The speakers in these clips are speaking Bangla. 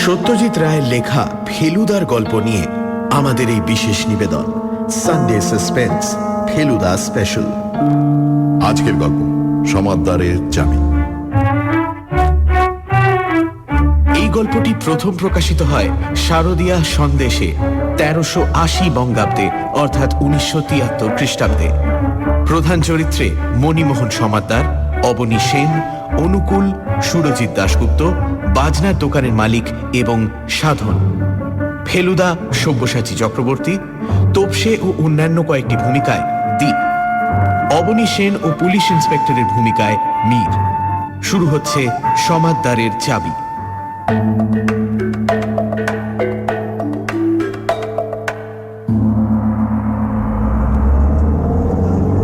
সত্যজিৎ রায়ের লেখা ফেলুদার গল্প নিয়ে আমাদের এই বিশেষ নিবেদন সানডে সাসপেন্স ফেলুদা স্পেশাল। আজকের গল্প সমাদদারের চাবি। এই গল্পটি প্রথম প্রকাশিত হয় শারদীয়া সন্দেশে 1380 বঙ্গাব্দে অর্থাৎ 1973 খ্রিস্টাব্দে। প্রধান চরিত্রে মণিমোহন সমাদ্দার, অবনী সেন, অনুকূল, সুরজিৎ দাশগুপ্ত, বাজনার দোকানের মালিক এবং সাধন। ফেলুদা সব্যসাচী চক্রবর্তী, তোপসে ও অন্যান্য কয়েকটি ভূমিকায় দীপ, অবনী সেন ও পুলিশ ইন্সপেক্টরের ভূমিকায় মীর। শুরু হচ্ছে সমাদদারের চাবি।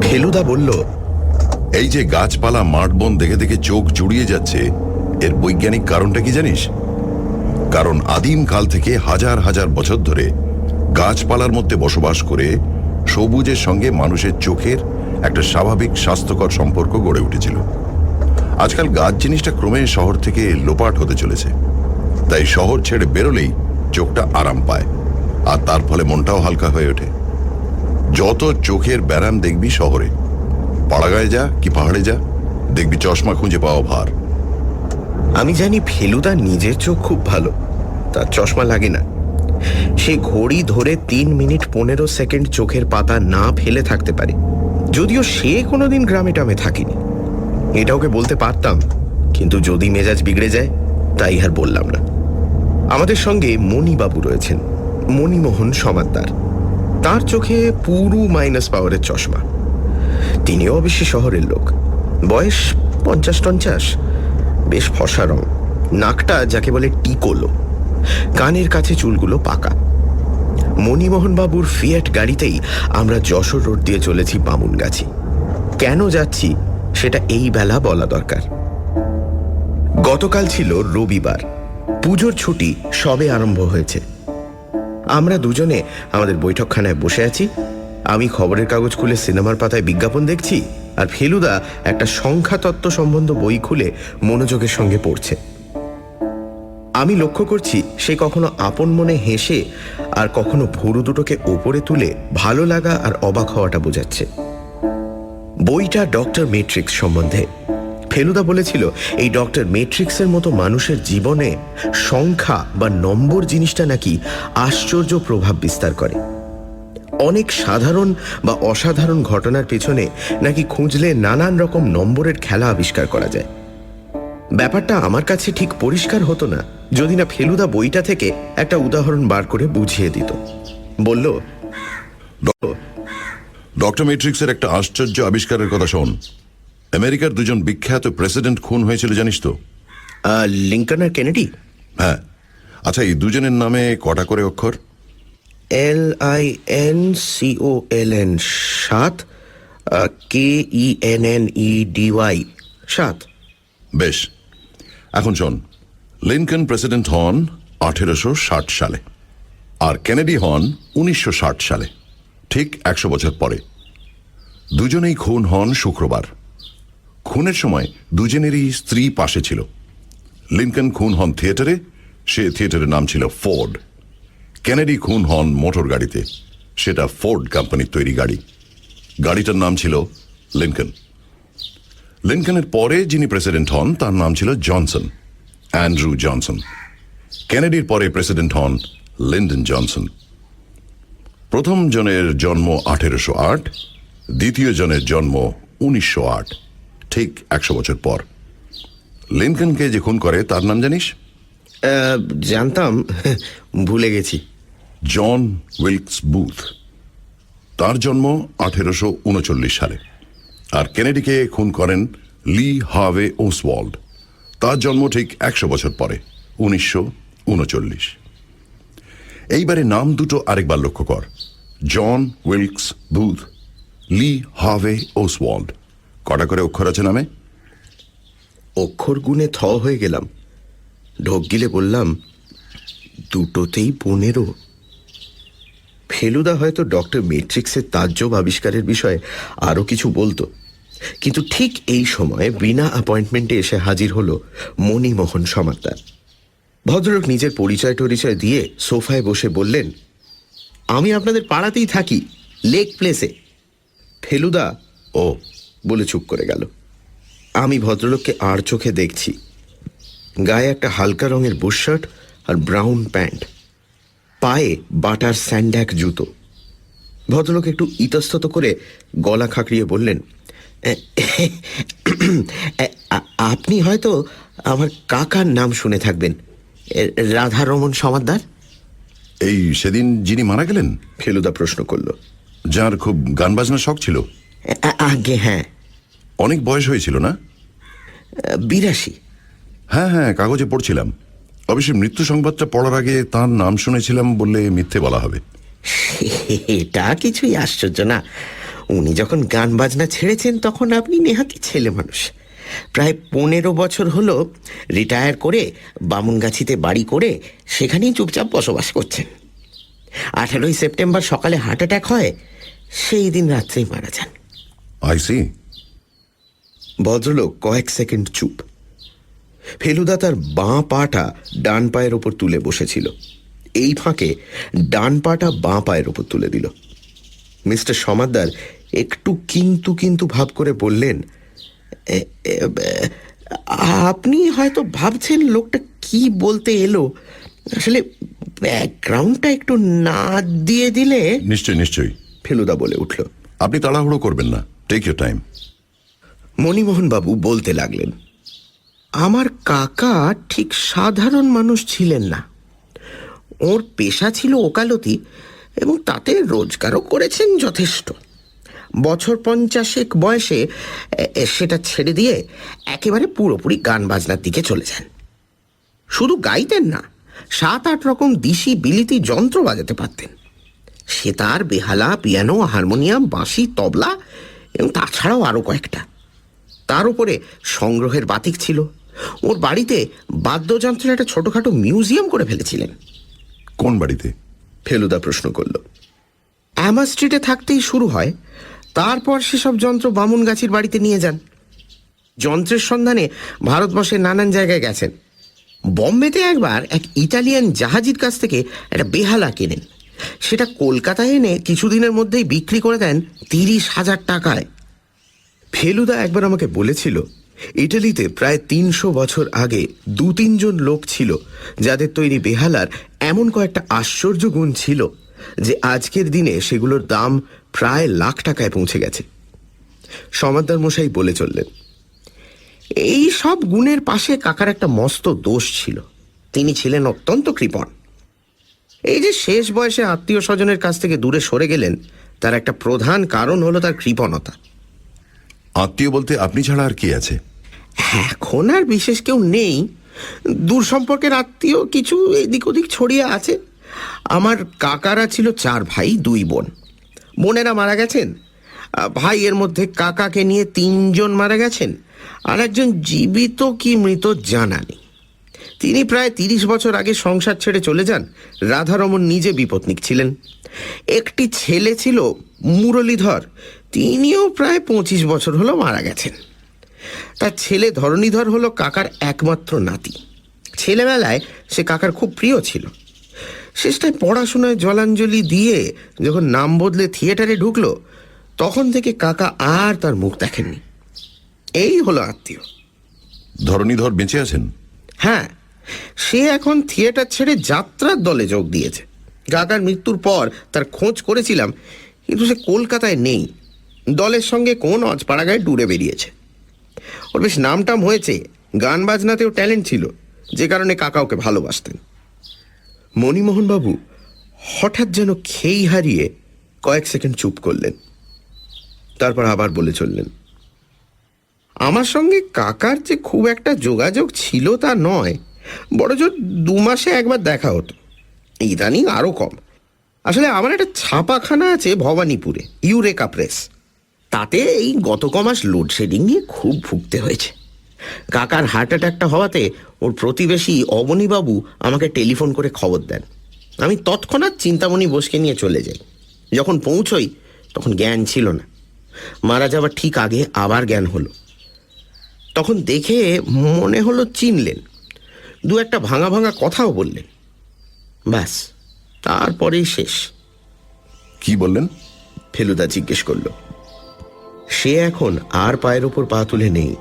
ফেলুদা বলল, এই যে গাছপালা মাঠ বন দেখে দেখে চোখ জুড়িয়ে যাচ্ছে, এর বৈজ্ঞানিক কারণটা কি জানিস? কারণ আদিম কাল থেকে হাজার হাজার বছর ধরে গাছপালার মধ্যে বসবাস করে সবুজের সঙ্গে মানুষের চোখের একটা স্বাভাবিক স্বাস্থ্যকর সম্পর্ক গড়ে উঠেছিল। আজকাল গাছ জিনিসটা ক্রমে শহর থেকে লোপাট হতে চলেছে, তাই শহর ছেড়ে বেরোলেই চোখটা আরাম পায়, আর তার ফলে মনটাও হালকা হয়ে ওঠে। যত চোখের ব্যারাম দেখবি শহরে, পাড়াগায় যা কি পাহাড়ে যা, দেখবি চশমা খুঁজে পাওয়া ভার। আমি জানি ফেলুদার নিজের চোখ খুব ভালো, তার চশমা লাগে না। সে ঘড়ি ধরে 3 মিনিট 15 সেকেন্ড চোখের পাতা না ফেলে থাকতে পারে, যদিও সে কোনোদিন গ্রামে টামে থাকেনি। এটা ওকে বলতে পারতাম, কিন্তু যদি মেজাজ বিগড়ে যায় তাই আর বললাম না। আমাদের সঙ্গে মণিবাবু রয়েছেন, মণিমোহন সমাদ্দার। তার চোখে পুরু মাইনাস পাওয়ারের চশমা। তিনিও অবশ্যই শহরের লোক, বয়স 50-50, বেশ ফর্সা রং, নাকটা যাকে বলে টিকোলো, কানের কাছে চুলগুলো পাকা। মণিমোহনবাবুর ফিয়াট গাড়িতেই আমরা যশোর রোড দিয়ে চলেছি বামুনগাছি। কেন যাচ্ছি সেটা এই বেলা বলা দরকার। গতকাল ছিল রবিবার, পুজোর ছুটি সবে আরম্ভ হয়েছে। আমরা দুজনে আমাদের বৈঠকখানায় বসে আছি। আমি খবরের কাগজ খুলে সিনেমার পাতায় বিজ্ঞাপন দেখছি, আর ফেলুদা একটা সংখ্যাতত্ত্ব সম্বন্ধ বই খুলে মনোযোগের সঙ্গে পড়ছে। আমি লক্ষ্য করছি সে কখনো আপন মনে হেসে আর কখনো ভুরু দুটোকে ওপরে তুলে ভালো লাগা আর অবাক হওয়াটা বোঝাচ্ছে। বইটা ডক্টর মেট্রিক্স সম্বন্ধে। ফেলুদা বলেছিল এই ডক্টর মেট্রিক্সের মতো মানুষের জীবনে সংখ্যা বা নম্বর জিনিসটা নাকি আশ্চর্য প্রভাব বিস্তার করে। অনেক সাধারণ বা অসাধারণ ঘটনার পেছনে নাকি খুঁজলে নানান রকম নম্বরের খেলা আবিষ্কার করা যায়। ব্যাপারটা আমার কাছে ঠিক পরিষ্কার হতো না যদি না ফেলুদা বইটা থেকে একটা উদাহরণ বার করে বুঝিয়ে দিত। বলল, ডক্টর মেট্রিক্সের একটা আশ্চর্য আবিষ্কারের কথা শোন। আমেরিকার দুজন বিখ্যাত প্রেসিডেন্ট খুন হয়েছিল জানিস তো? লিঙ্কন আর কেনেডি? হ্যাঁ। আচ্ছা, এই দুজনের নামে কটা করে অক্ষর? LINCOLN 7, KENNEDY 7। বেশ, এখন শোন। লিঙ্কন প্রেসিডেন্ট হন 1860 সালে, আর কেনেডি হন 1960 সালে, ঠিক 100 বছর পরে। দুজনেই খুন হন শুক্রবার। খুনের সময় দুজনেরই স্ত্রী পাশে ছিল। লিঙ্কন খুন হন থিয়েটারে, সে থিয়েটারের নাম ছিল ফোর্ড। কেনেডি খুন হন মোটর গাড়িতে, সেটা ফোর্ড কোম্পানির তৈরি গাড়ি। গাড়িটার নাম ছিল লিঙ্কন। লিঙ্কনের পরে যিনি প্রেসিডেন্ট হন তার নাম ছিল জনসন, অ্যান্ড্রু জনসন। কেনেডির পরে প্রেসিডেন্ট হন লিন্ডন জনসন। প্রথম জনের জন্ম 1808, দ্বিতীয় জনের জন্ম 1908, ঠিক 100 বছর পর। লিঙ্কনকে যে খুন করে তার নাম জানিস? জানতাম, ভুলে গেছি। জন উইলকস বুথ। তার জন্ম 1839 সালে। আর কেনেডিকে খুন করেন লি হার্ভে ওসওয়াল্ড। তার জন্ম ঠিক 100 বছর পরে, 1939। এইবারে নাম দুটো আরেকবার লক্ষ্য কর। জন উইলকস বুথ, লি হার্ভে ওসওয়াল্ড। কটা করে অক্ষর আছে নামে? অক্ষর গুণে থ হয়ে গেলাম। ঢোক গিলে বললাম, দুটোতেই 15। ফেলুদা হয়তো ডক্টর মেট্রিক্সের তাজ্জব আবিষ্কারের বিষয়ে আরো কিছু বলতো, কিন্তু ঠিক এই সময় বিনা অ্যাপয়েন্টমেন্টে এসে হাজির হলো মণিমোহন সমাদ্দার। ভদ্রলোক নিজের পরিচয় টরিচয় দিয়ে সোফায় বসে বললেন, আমি আপনাদের পাড়াতেই থাকি, লেক প্লেসে। ফেলুদা ও বলে চুপ করে গেল। আমি ভদ্রলোককে আর চোখে দেখছি। গায়ে একটা হালকা রঙের বুশশার্ট আর ব্রাউন প্যান্ট, পায়ে বাটার স্যান্ড্যাক জুতো। ভদ্রলোক একটু ইতস্তত করে গলা খাঁকড়িয়ে বললেন, আপনি হয়তো আমার কাকার নাম শুনে থাকবেন, রাধারমণ সমাদ্দার। এই সেদিন যিনি মারা গেলেন? ফেলুদা প্রশ্ন করল। যার খুব গান বাজনার শখ ছিল? আগে হ্যাঁ। অনেক বয়স হয়েছিল না? 82। হ্যাঁ হ্যাঁ, কাগজে পড়ছিলাম। অবশ্যই মৃত্যু সংবাদটা পড়ার আগে তার নাম শুনেছিলাম বললে মিথ্যে বলা হবে। এটা কিছুই আশ্চর্য না। উনি যখন গান বাজনা ছেড়েছেন তখন আপনি নেহাতি ছেলে মানুষ। প্রায় 15 বছর হলো রিটায়ার করে বামুনগাছিতে বাড়ি করে সেখানেই চুপচাপ বসবাস করছেন। 18ই সেপ্টেম্বর সকালে হার্ট অ্যাটাক হয়, সেই দিন রাত্রেই মারা যান। I see. ভদ্রলোক কয়েক সেকেন্ড চুপ। ফেলুদা তার বাঁ পাটা ডান পায়ের ওপর তুলে বসেছিল, এই ফাঁকে ডান পাটা বাঁ পায়ের ওপর তুলে দিল। মিস্টার সমাদ্দার একটু কিন্তু কিন্তু ভাব করে বললেন, আপনি হয়তো ভাবছেন লোকটা কি বলতে এলো, আসলে ব্যাকগ্রাউন্ডটা একটু না দিয়ে দিলে। নিশ্চয়ই নিশ্চয়ই, ফেলুদা বলে উঠল। আপনি তাড়াহুড়ো করবেন না, টেক ইউর টাইম। মণিমোহনবাবু বলতে লাগলেন, আমার কাকা ঠিক সাধারণ মানুষ ছিলেন না। ওর পেশা ছিল ওকালতি এবং তাতে রোজগারও করেছেন যথেষ্ট। বছর 50 বয়সে সেটা ছেড়ে দিয়ে একেবারে পুরোপুরি গান বাজনার দিকে চলে যান। শুধু গাইতেন না, 7-8 রকম দিশি বিলিতি যন্ত্র বাজাতে পারতেন। সেতার, বেহালা, পিয়ানো, হারমোনিয়াম, বাঁশি, তবলা এবং তাছাড়াও আরও কয়েকটা। তার উপরে সংগ্রহের বাতিক ছিল। ওর বাড়িতে বাদ্যযন্ত্রের একটা ছোটখাটো মিউজিয়াম করে ফেলেছিলেন। কোন বাড়িতে? ফেলুদা প্রশ্ন করল। অ্যামা স্ট্রিটে থাকতেই শুরু হয়, তারপর সেসব যন্ত্র বামুনগাছির বাড়িতে নিয়ে যান। যন্ত্রের সন্ধানে ভারতবর্ষের নানান জায়গায় গেছেন। বম্বেতে একবার এক ইটালিয়ান জাহাজির কাছ থেকে একটা বেহালা কেনেন। সেটা কলকাতায় এনে কিছুদিনের মধ্যেই বিক্রি করে দেন 30,000 টাকায়। ফেলুদা একবার আমাকে বলেছিল, ইটালিতে প্রায় 300 বছর আগে 2-3 জন লোক ছিল যাদের তৈরি বেহালার এমন কয়েকটা আশ্চর্য গুণ ছিল যে আজকের দিনে সেগুলোর দাম প্রায় লাখ টাকায় পৌঁছে গেছে। সমাদ্দার মশাই বলে চললেন, এই সব গুণের পাশে কাকার একটা মস্ত দোষ ছিল, তিনি ছিলেন অত্যন্ত কৃপণ। এই যে শেষ বয়সে আত্মীয় স্বজনের কাছ থেকে দূরে সরে গেলেন, তার একটা প্রধান কারণ হলো তার কৃপণতা। আত্মীয় বলতে আপনি ছাড়া আর কি আছে? এখন আর বিশেষ কেউ নেই। দূর সম্পর্কের আত্মীয় কিছু এদিক ওদিক ছড়িয়ে আছে। আমার কাকারা ছিল 4 ভাই 2 বোন। বোনেরা মারা গেছেন। ভাইয়ের মধ্যে কাকাকে নিয়ে 3 জন মারা গেছেন, আর একজন জীবিত কি মৃত জানা নেই। তিনি প্রায় 30 বছর আগে সংসার ছেড়ে চলে যান। রাধারমণ নিজে বিপত্নিক ছিলেন। একটি ছেলে ছিল মুরলীধর, তিনিও প্রায় 25 বছর হলো মারা গেছেন। তার ছেলে ধরণীধর হলো কাকার একমাত্র নাতি। ছেলেবেলায় সে কাকার খুব প্রিয় ছিল। শেষটায় পড়াশোনায় জলাঞ্জলি দিয়ে যখন নাম বদলে থিয়েটারে ঢুকলো, তখন থেকে কাকা আর তার মুখ দেখেননি। এই হলো আত্মীয়। ধরণীধর বেঁচে আছেন? হ্যাঁ, সে এখন থিয়েটার ছেড়ে যাত্রার দলে যোগ দিয়েছে। কাকার মৃত্যুর পর তার খোঁজ করেছিলাম, কিন্তু সে কলকাতায় নেই। দলের সঙ্গে কোন অজপাড়াগায় ডুরে বেরিয়েছে। ওর বেশ নামটাম হয়েছে, গান বাজনাতেও ট্যালেন্ট ছিল, যে কারণে কাকা ওকে ভালোবাসতেন। মণিমোহনবাবু হঠাৎ যেন খেই হারিয়ে কয়েক সেকেন্ড চুপ করলেন, তারপর আবার বলে চললেন, আমার সঙ্গে কাকার যে খুব একটা যোগাযোগ ছিল তা নয়, বড়জোর 2 মাসে একবার দেখা হতো, ইদানিং আরও কম। আসলে আমার একটা ছাপাখানা আছে ভবানীপুরে, ইউরেকা প্রেস। তাতে এই গত কমাস লোডশেডিং নিয়ে খুব ভুগতে হয়েছে। কাকার হার্ট অ্যাটাকটা হওয়াতে ওর প্রতিবেশী অবনীবাবু আমাকে টেলিফোন করে খবর দেন। আমি তৎক্ষণাৎ চিন্তামণি বোসকে নিয়ে চলে যাই। যখন পৌঁছই তখন জ্ঞান ছিল না। মারা যাওয়ার ঠিক আগে আবার জ্ঞান হলো। তখন দেখে মনে হলো চিনলেন, দু একটা ভাঙা ভাঙা কথাও বললেন। ব্যাস, তারপরেই শেষ। কি বললেন? ফেলুদা জিজ্ঞেস করল। সে এখন আর পায়ের ওপর পা তুলে নেই,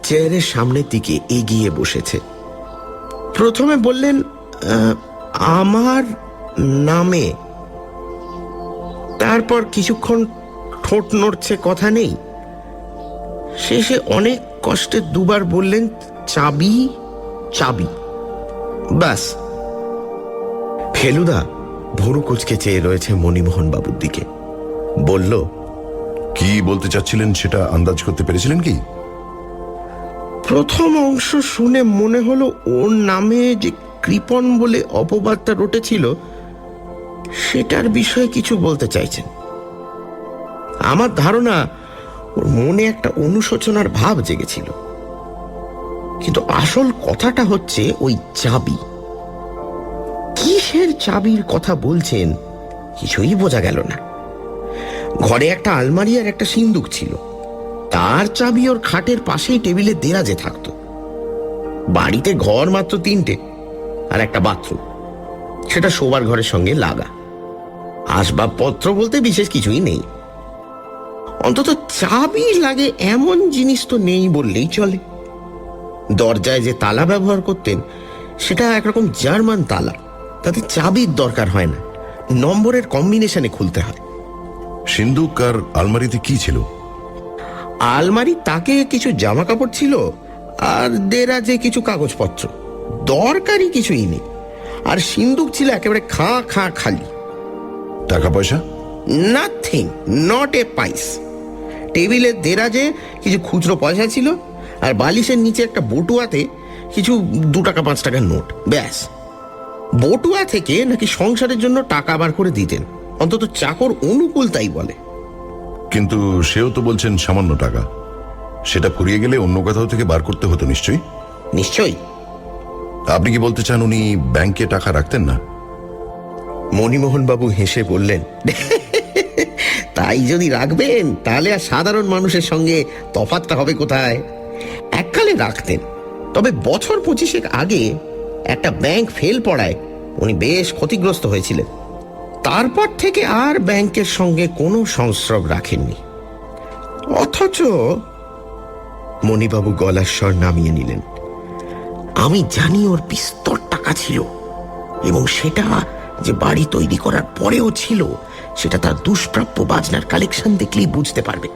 চেয়ারের সামনের দিকে এগিয়ে বসেছে। প্রথমে বললেন, আমার নামে। তারপর কিছুক্ষণ ঠোঁট নড়ছে, কথা নেই। শেষে অনেক কষ্টে দুবার বললেন, চাবি চাবি। ব্যাস। ফেলুদা ভুরু কুচকে চেয়ে রয়েছে মণিমোহন বাবুর দিকে। বলল, কি বলতে চাচ্ছিলেন সেটা আন্দাজ করতে পেরেছিলেন কি? প্রথম অংশ শুনে মনে হলো ওর নামে যে কৃপণ বলে অপবাদটা রটেছিল সেটার বিষয়ে কিছু বলতে চাইছেন। আমার ধারণা ওর মনে একটা অনুশোচনার ভাব জেগেছিল। কিন্তু আসল কথাটা হচ্ছে ওই চাবি। কিসের চাবির কথা বলছেন কিছুই বোঝা গেল না। ঘরে একটা আলমারি আর একটা সিন্দুক ছিল, তার চাবি ওর খাটের পাশেই টেবিলে দেরাজে থাকতো। বাড়িতে ঘর মাত্র 3টে আর একটা বাথরুম, সেটা শোবার ঘরের সঙ্গে লাগা। আসবাবপত্র বলতে বিশেষ কিছুই নেই। অন্তত চাবি লাগে এমন জিনিস তো নেই বললেই চলে। দরজায় যে তালা ব্যবহার করতেন সেটা একরকম জার্মান তালা, তাতে চাবির দরকার হয় না, নম্বরের কম্বিনেশনে খুলতে হয়। সিন্দুক আর আলমারিতে কি ছিল? আলমারি তাকে কিছু জামা কাপড় ছিল আর দেরাজে কিছু কাগজপত্র, দরকারি কিছুই নেই। আর সিন্দুক ছিল একেবারে খাঁ খাঁ খালি। টাকা পয়সা? নাথিং, নট এ পাইস। টেবিলের দেরাজে কিছু খুচরো পয়সা ছিল আর বালিশের নিচে একটা বটুয়াতে কিছু 2 টাকা 5 টাকার নোট। ব্যাস। বটুয়া থেকে নাকি সংসারের জন্য টাকা বার করে দিতেন, অন্তত চাকর অনুকূল তাই বলে। কিন্তু সেও তো বলছেন সামান্য টাকা, সেটা ফুরিয়ে গেলে অন্য কোথাও থেকে বার করতে হতো নিশ্চয়ই। নিশ্চয়ই। আপনি কি বলতে চান উনি ব্যাংকে টাকা রাখতেন না? মণিমোহন বাবু হেসে বললেন, তাই যদি রাখবেন তাহলে আর সাধারণ মানুষের সঙ্গে তফাৎটা হবে কোথায়? এককালে রাখতেন, তবে বছর 25 আগে একটা ব্যাংক ফেল পড়ায় উনি বেশ ক্ষতিগ্রস্ত হয়েছিলেন। তারপর থেকে আর ব্যাংকের সঙ্গে কোনো সংস্রব রাখেননি। অথচ মণিবাবু গলার স্বর নামিয়ে নিলেন, আমি জানি ওর বিস্তর টাকা ছিল, এবং সেটা যে বাড়ি তৈরি করার পরেও ছিল সেটা তার দুষ্প্রাপ্য বাজনার কালেকশন দেখলেই বুঝতে পারবে।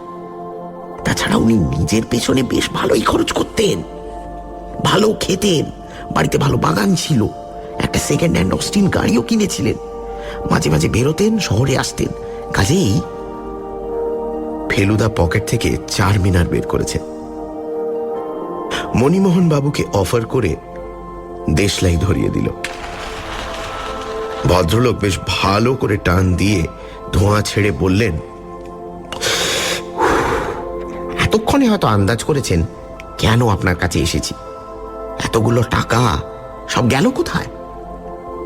তাছাড়া উনি নিজের পেছনে বেশ ভালোই খরচ করতেন, ভালো খেতেন, বাড়িতে ভালো বাগান ছিল, একটা সেকেন্ড হ্যান্ড অস্টিন গাড়িও কিনেছিলেন, মাঝে মাঝে বেরোতেন, শহরে আসতেন। কাজেই ফেলুদা পকেট থেকে 4 মিনার বের করেছে। মণিমোহন বাবুকে অফার করে দেশলাই ধরিয়ে দিল। ভদ্রলোক বেশ ভালো করে টান দিয়ে ধোঁয়া ছেড়ে বললেন, এতক্ষণে হয়তো আন্দাজ করেছেন কেন আপনার কাছে এসেছি। এতগুলো টাকা সব গেল কোথায়?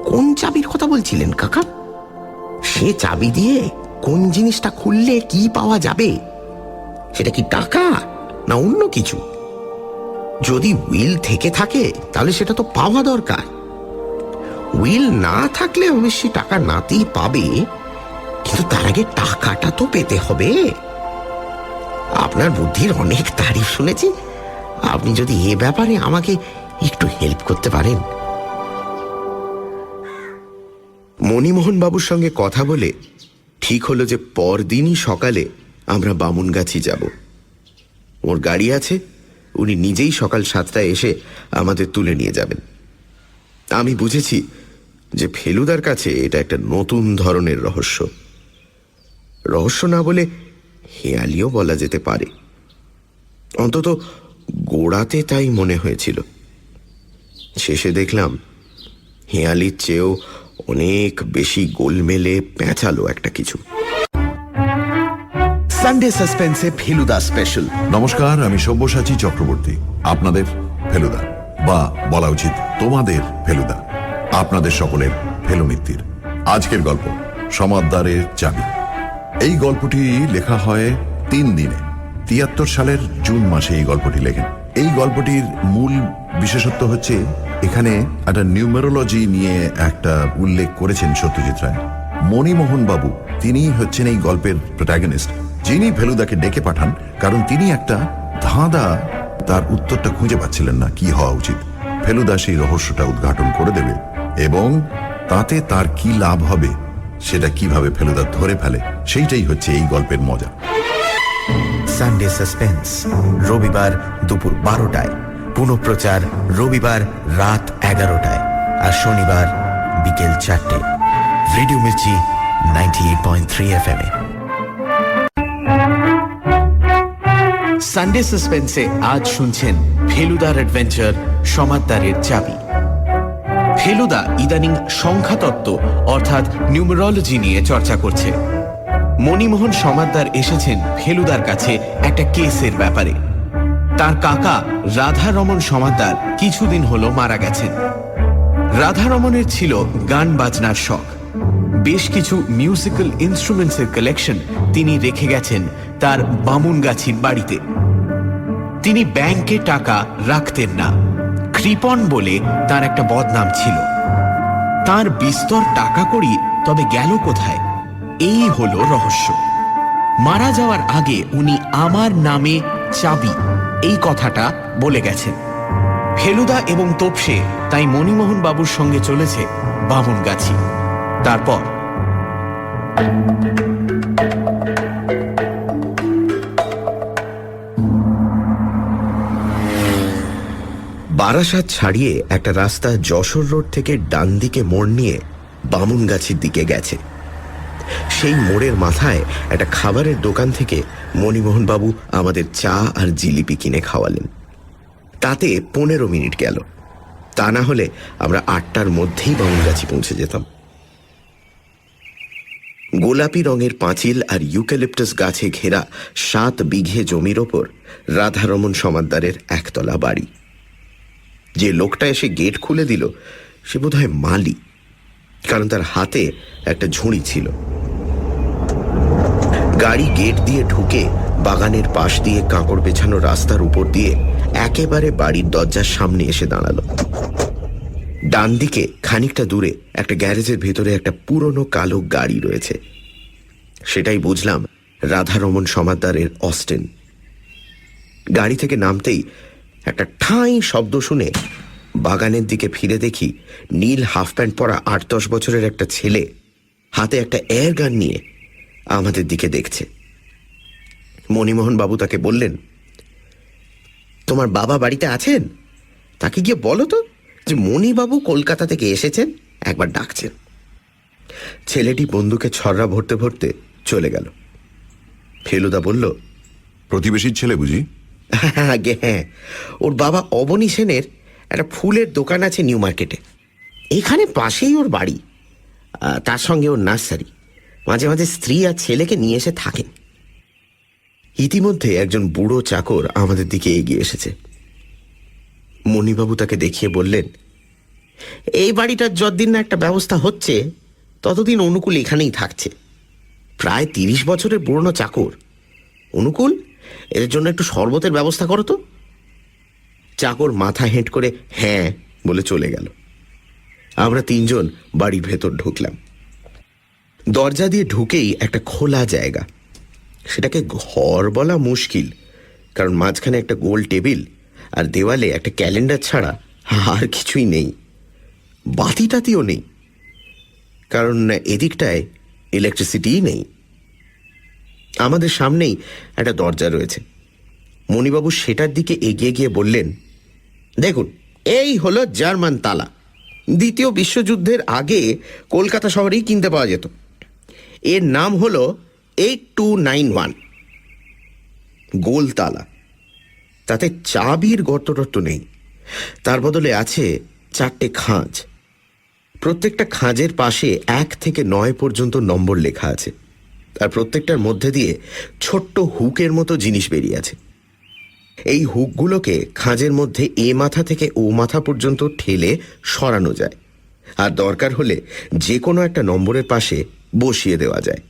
কোন চাবির কথা বলছিলেন কাকা? সে চাবি দিয়ে কোন জিনিসটা খুললে কি পাওয়া যাবে? সেটা কি টাকা না অন্য কিছু? যদি উইল থেকে থাকে তাহলে সেটা তো পাওয়া দরকার। উইল না থাকলে অবশ্যই টাকা নাতেই পাবে, কিন্তু তার আগে টাকাটা তো পেতে হবে। আপনার বুদ্ধির অনেক তারিফ শুনেছি, আপনি যদি এ ব্যাপারে আমাকে একটু হেল্প করতে পারেন। মণিমোহন বাবুর সঙ্গে কথা বলে ঠিক হলো যে পরদিনই সকালে আমরা বামুনগাছি যাব। ওর গাড়ি আছে, উনি নিজেই সকাল 7টায় এসে আমাদের তুলে নিয়ে যাবেন। আমি বুঝেছি যে ফেলুদার কাছে এটা একটা নতুন ধরনের রহস্য। রহস্য না বলে হেয়ালিও বলা যেতে পারে। অন্তত গোড়াতে তাই মনে হয়েছিল। শেষে দেখলাম হেয়ালির চেয়েও অনেক বেশি গোলমেলে পেঁচালো একটা কিছু। সানডে সাসপেন্সে ফেলুদা স্পেশাল। নমস্কার, আমি সব্যসাচী চক্রবর্তী, আপনাদের ফেলুদা, বা বলা উচিত তোমাদের ফেলুদা, আপনাদের সকলের ফেলুমিত্তির। আজকের গল্প সমাদদারের চাবি। এই গল্পটি লেখা হয় 3 দিনে 73 সালের জুন মাসে এই গল্পটি লেখেন। এই গল্পটির মূল বিশেষত্ব হচ্ছে এখানে একটা নিউমেরোলজি নিয়ে একটা উল্লেখ করেছেন সত্যজিৎ রায়। মণিমোহন বাবু তিনি হচ্ছেন এই গল্পের প্রোটাগনিস্ট, যিনি ফেলুদাকে ডেকে পাঠান কারণ তিনি একটা ধাঁধা তার উত্তরটা খুঁজে পাচ্ছিলেন না কি হওয়া উচিত। ফেলুদা সেই রহস্যটা উদ্ঘাটন করে দেবে এবং তাতে তার কি লাভ হবে সেটা কিভাবে ফেলুদা ধরে ফেলে সেইটাই হচ্ছে এই গল্পের মজা। সানডে সাসপেন্স রবিবার দুপুর 12টায়, পুনঃপ্রচার রবিবার রাত 11টায় আর শনিবার বিকেল 4টে। রেডিও মির্চি 98.3 FM এ। সানডে সাসপেন্সে আজ শুনছেন ফেলুদার অ্যাডভেঞ্চার সমাদদারের চাবি। ফেলুদা ইদানিং সংখ্যাতত্ত্ব অর্থাৎ নিউমেরোলজি নিয়ে চর্চা করছে। মণিমোহন সমাদদার এসেছেন ফেলুদার কাছে একটা কেসের ব্যাপারে। তার কাকা রাধারমণ সমাদদার কিছুদিন হলো মারা গেছেন। রাধারমণের ছিল গান বাজনার শখ। বেশ কিছু মিউজিক্যাল ইনস্ট্রুমেন্টসের কালেকশন তিনি রেখে গেছেন তার বামুনগাছির বাড়িতে। তিনি ব্যাংকে টাকা রাখতেন না, কৃপণ বলে তার একটা বদনাম ছিল। তার বিস্তর টাকা কড়ি তবে গেল কোথায়, এই হলো রহস্য। মারা যাওয়ার আগে উনি আমার নামে চাবি এই কথাটা বলে গেছেন। ফেলুদা এবং তোপসে তাই মণিমোহন বাবুর সঙ্গে চলেছে বামুনগাছি। তারপর বারাসাত ছাড়িয়ে একটা রাস্তা যশোর রোড থেকে ডান দিকে মোড় নিয়ে বামুনগাছির দিকে গেছে। সেই মোড়ের মাথায় একটা খাবারের দোকান থেকে মণিমোহনবাবু আমাদের চা আর জিলিপি কিনে খাওয়ালেন। তাতে 15 মিনিট গেল, তা না হলে আমরা 8টার মধ্যেই বামুনগাছি পৌঁছে যেতাম। গোলাপি রঙের পাঁচিল আর ইউক্যালিপটাস গাছে ঘেরা 7 বিঘে জমির ওপর রাধারমণ সমাদদারের একতলা বাড়ি। যে লোকটা এসে গেট খুলে দিল সে বোধহয় মালি, কারণ তার হাতে একটা ঝুড়ি ছিল। গাড়ি গেট দিয়ে ঢুকে বাগানের পাশ দিয়ে কাঁকড় বেছানো রাস্তার উপর দিয়ে একেবারে বাড়ির দরজার সামনে এসে দাঁড়ালো। ডান দিকে খানিকটা দূরে একটা গ্যারেজের ভেতরে একটা পুরনো কালো গাড়ি রয়েছে। সেটাই বুঝলাম রাধারমণ সমাদদারের অস্টেন। গাড়ি থেকে নামতেই একটা ঠাঁই শব্দ শুনে বাগানের দিকে ফিরে দেখি নীল হাফ প্যান্ট পরা 8-10 বছরের একটা ছেলে হাতে একটা এয়ার গান নিয়ে আমাদের দিকে দেখছে। মণিমোহন বাবু তাকে বললেন, তোমার বাবা বাড়িতে আছেন? তাকে গিয়ে বলো তো যে মণিবাবু কলকাতা থেকে এসেছেন, একবার ডাকছেন। ছেলেটি বন্দুকে ছড়া ভরতে ভরতে চলে গেল। ফেলুদা বলল, প্রতিবেশীর ছেলে বুঝি? হ্যাঁ, ওর বাবা অবনী সেনের একটা ফুলের দোকান আছে নিউ মার্কেটে। এখানে পাশেই ওর বাড়ি, তার সঙ্গে ওর নার্সারি। মাঝে মাঝে স্ত্রী আর ছেলেকে নিয়ে এসে থাকেন। ইতিমধ্যে একজন বুড়ো চাকর আমাদের দিকে এগিয়ে এসেছে। মণিবাবু তাকে দেখিয়ে বললেন, এই বাড়িটার যতদিন না একটা ব্যবস্থা হচ্ছে ততদিন অনুকূল এখানেই থাকছে। প্রায় 30 বছরের পুরনো চাকর। অনুকূল, এদের জন্য একটু শরবতের ব্যবস্থা করো তো। চাকর মাথা হেঁট করে হ্যাঁ বলে চলে গেল। আমরা 3 জন বাড়ির ভেতর ঢুকলাম। দরজা দিয়ে ঢুকেই একটা খোলা জায়গা। সেটাকে ঘর বলা মুশকিল, কারণ মাঝখানে একটা গোল টেবিল আর দেওয়ালে একটা ক্যালেন্ডার ছাড়া আর কিছুই নেই। বাতি টাতিও নেই, কারণ এদিকটায় ইলেকট্রিসিটিই নেই। আমাদের সামনেই একটা দরজা রয়েছে। মণিবাবু সেটার দিকে এগিয়ে গিয়ে বললেন, দেখুন, এই হলো জার্মান তালা। 2য় বিশ্বযুদ্ধের আগে কলকাতা শহরেই কিনতে পাওয়া যেত। এর নাম হলো 8291। গোল তালা, তাতে চাবির গর্ত নেই। তার বদলে আছে 4টে খাঁজ। প্রত্যেকটা খাঁজের পাশে 1 থেকে 9 পর্যন্ত নম্বর লেখা আছে, আর প্রত্যেকটার মধ্যে দিয়ে ছোট্ট হুকের মতো জিনিস বেরিয়ে আছে। এই হুকগুলোকে খাঁজের মধ্যে এ মাথা থেকে ও মাথা পর্যন্ত ঠেলে সরানো যায়, আর দরকার হলে যে কোনো একটা নম্বরের পাশে বসিয়ে দেওয়া যায়।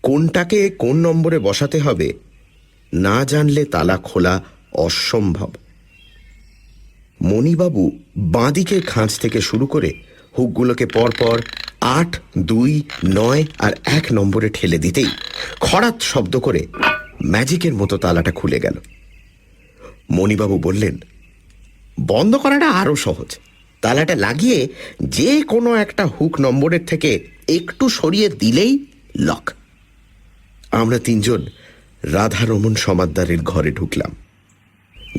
কোনটাকে কোন নম্বরে বসাতে হবে না জানলে তালা খোলা অসম্ভব। মণিবাবু বাঁদিকের খাঁজ থেকে শুরু করে হুকগুলোকে পরপর 8, 2, 9 আর 1 নম্বরে ঠেলে দিতেই খড়াত শব্দ করে ম্যাজিকের মতো তালাটা খুলে গেল। মণিবাবু বললেন, বন্ধ করাটা আরো সহজ। তালাটা লাগিয়ে যে কোনো একটা হুক নম্বরের থেকে একটু সরিয়ে দিলেই লক। আমরা তিনজন রাধারমণ সমাদ্দারের ঘরে ঢুকলাম।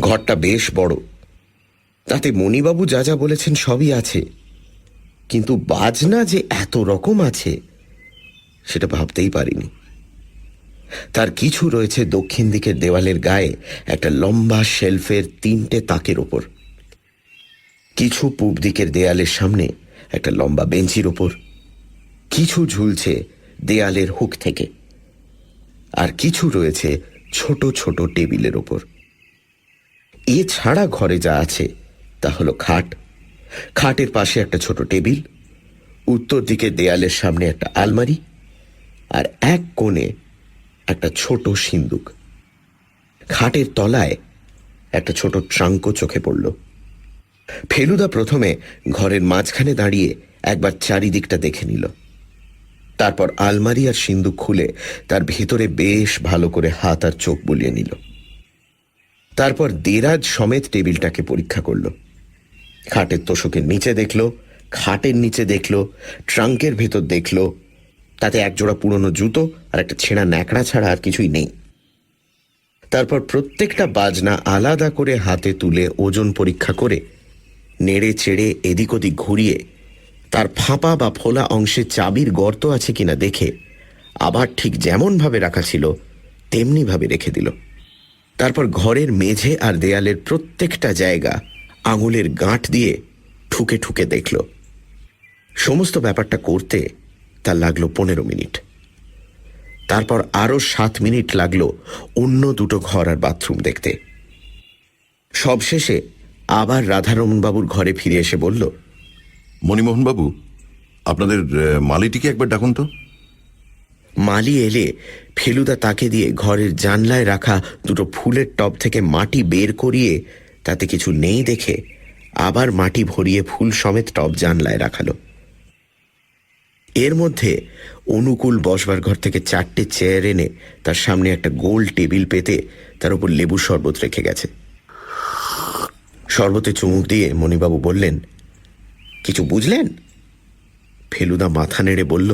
ঘরটা বেশ বড়, তাতে মণিবাবু যা যা বলেছেন সবই আছে, কিন্তু বাজনা যে এত রকম আছে সেটা ভাবতেই পারিনি। তার কিছু রয়েছে দক্ষিণ দিকের দেওয়ালের গায়ে একটা লম্বা শেলফের 3টে তাকের ওপর, কিছু পূব দিকের দেয়ালের সামনে একটা লম্বা বেঞ্চির ওপর, কিছু ঝুলছে দেয়ালের হুক থেকে, আর কিছু রয়েছে ছোট ছোট টেবিলের ওপর। এছাড়া ঘরে যা আছে তা হলো খাট, খাটের পাশে একটা ছোট টেবিল, উত্তর দিকের দেয়ালের সামনে একটা আলমারি, আর এক কোণে একটা ছোট সিন্দুক। খাটের তলায় একটা ছোট ট্রাঙ্কও চোখে পড়ল। ফেলুদা প্রথমে ঘরের মাঝখানে দাঁড়িয়ে একবার চারিদিকটা দেখে নিল, তারপর আলমারি আর সিন্দুক খুলে তার ভেতরে বেশ ভালো করে হাত আর চোখ বুলিয়ে নিল। তারপর দেরাজ সমেত টেবিলটাকে পরীক্ষা করল। খাটের তোশকের নিচে দেখল, খাটের নিচে দেখল, ট্রাঙ্কের ভেতর দেখল, তাতে একজোড়া পুরনো জুতো আর একটা ছেঁড়া ন্যাকড়া ছাড়া আর কিছুই নেই। তারপর প্রত্যেকটা বাজনা আলাদা করে হাতে তুলে ওজন পরীক্ষা করে নেড়ে চেড়ে এদিক ওদিক ঘুরিয়ে তার ফাঁপা বা ফোলা অংশে চাবির গর্ত আছে কিনা দেখে আবার ঠিক যেমনভাবে রাখা ছিল তেমনিভাবে রেখে দিল। তারপর ঘরের মেঝে আর দেয়ালের প্রত্যেকটা জায়গা আঙুলের গাঁট দিয়ে ঠুকে ঠুকে দেখল। সমস্ত ব্যাপারটা করতে তার লাগলো 15 মিনিট। তারপর আরো 7 মিনিট লাগলো অন্য দুটো ঘর আর বাথরুম দেখতে। সবশেষে আবার রাধারমণবাবুর ঘরে ফিরে এসে বলল, মণিমোহনবাবু, আপনাদের মালিটিকে একবার ডাকুন তো। মালি এলে ফেলুদা তাকে দিয়ে ঘরের জানলায় রাখা দুটো ফুলের টব থেকে মাটি বের করিয়ে তাতে কিছু নেই দেখে আবার মাটি ভরিয়ে ফুল সমেত টব জানলায় রাখালো। এর মধ্যে অনুকূল বসবার ঘর থেকে 4টে চেয়ার এনে তার সামনে একটা গোল টেবিল পেতে তার উপর লেবু শরবত রেখে গেছে। শরবতে চুমুক দিয়ে মণিবাবু বললেন, কিছু বুঝলেন? ফেলুদা মাথা নেড়ে বলল,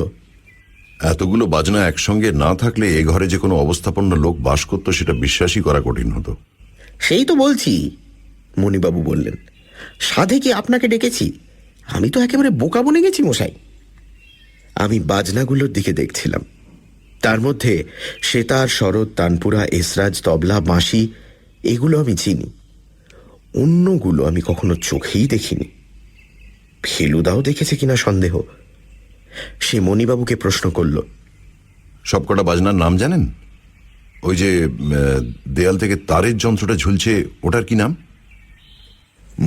এতগুলো বাজনা একসঙ্গে না থাকলে এ ঘরে যে কোনো অবস্থাপন্ন লোক বাস করত সেটা বিশ্বাসই করা কঠিন হতো। সেই তো বলছি, মণিবাবু বললেন, সাধে কি আপনাকে ডেকেছি? আমি তো একেবারে বোকা বনে গেছি মশাই। আমি বাজনাগুলোর দিকে দেখছিলাম। তার মধ্যে সেতার, শরৎ, তানপুরা, এসরাজ, তবলা, বাঁশি এগুলো আমি চিনি, অন্যগুলো আমি কখনো চোখেই দেখিনি। ফেলুদাও দেখেছে কিনা সন্দেহ। সে মণিবাবুকে প্রশ্ন করল, সবকটা বাজনার নাম জানেন? ওই যে দেয়াল থেকে তারের যন্ত্রটা ঝুলছে, ওটার কি নাম?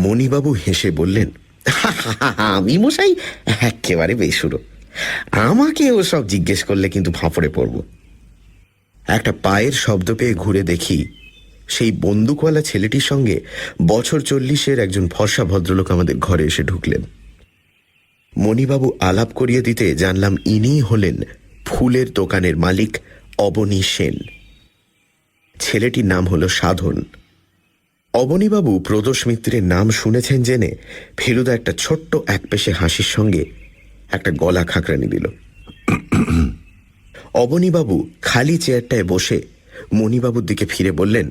মণিবাবু হেসে বললেন, আমি মশাই একেবারে বেসুরো, আমাকে ওসব জিজ্ঞেস করলে কিন্তু ফাঁপড়ে পড়ব। একটা পায়ের শব্দ পেয়ে ঘুরে দেখি সেই বন্দুকওয়ালা ছেলেটির সঙ্গে বছর 40-এর একজন ফর্সা ভদ্রলোক আমাদের ঘরে এসে ঢুকলেন। মণিবাবু আলাপ করিয়ে দিতে জানলাম ইনিই হলেন ফুলের দোকানের মালিক অবনী সেন। ছেলেটির নাম হল সাধন। অবনীবাবু প্রদোষ মিত্রের নাম শুনেছেন জেনে ফেলুদা একটা ছোট্ট একপেশে হাসির সঙ্গে একটা গলা খাঁকরানি দিল। অবনীবাবু খালি চেয়ারটায় বসে মণিবাবুর দিকে ফিরে বললেন,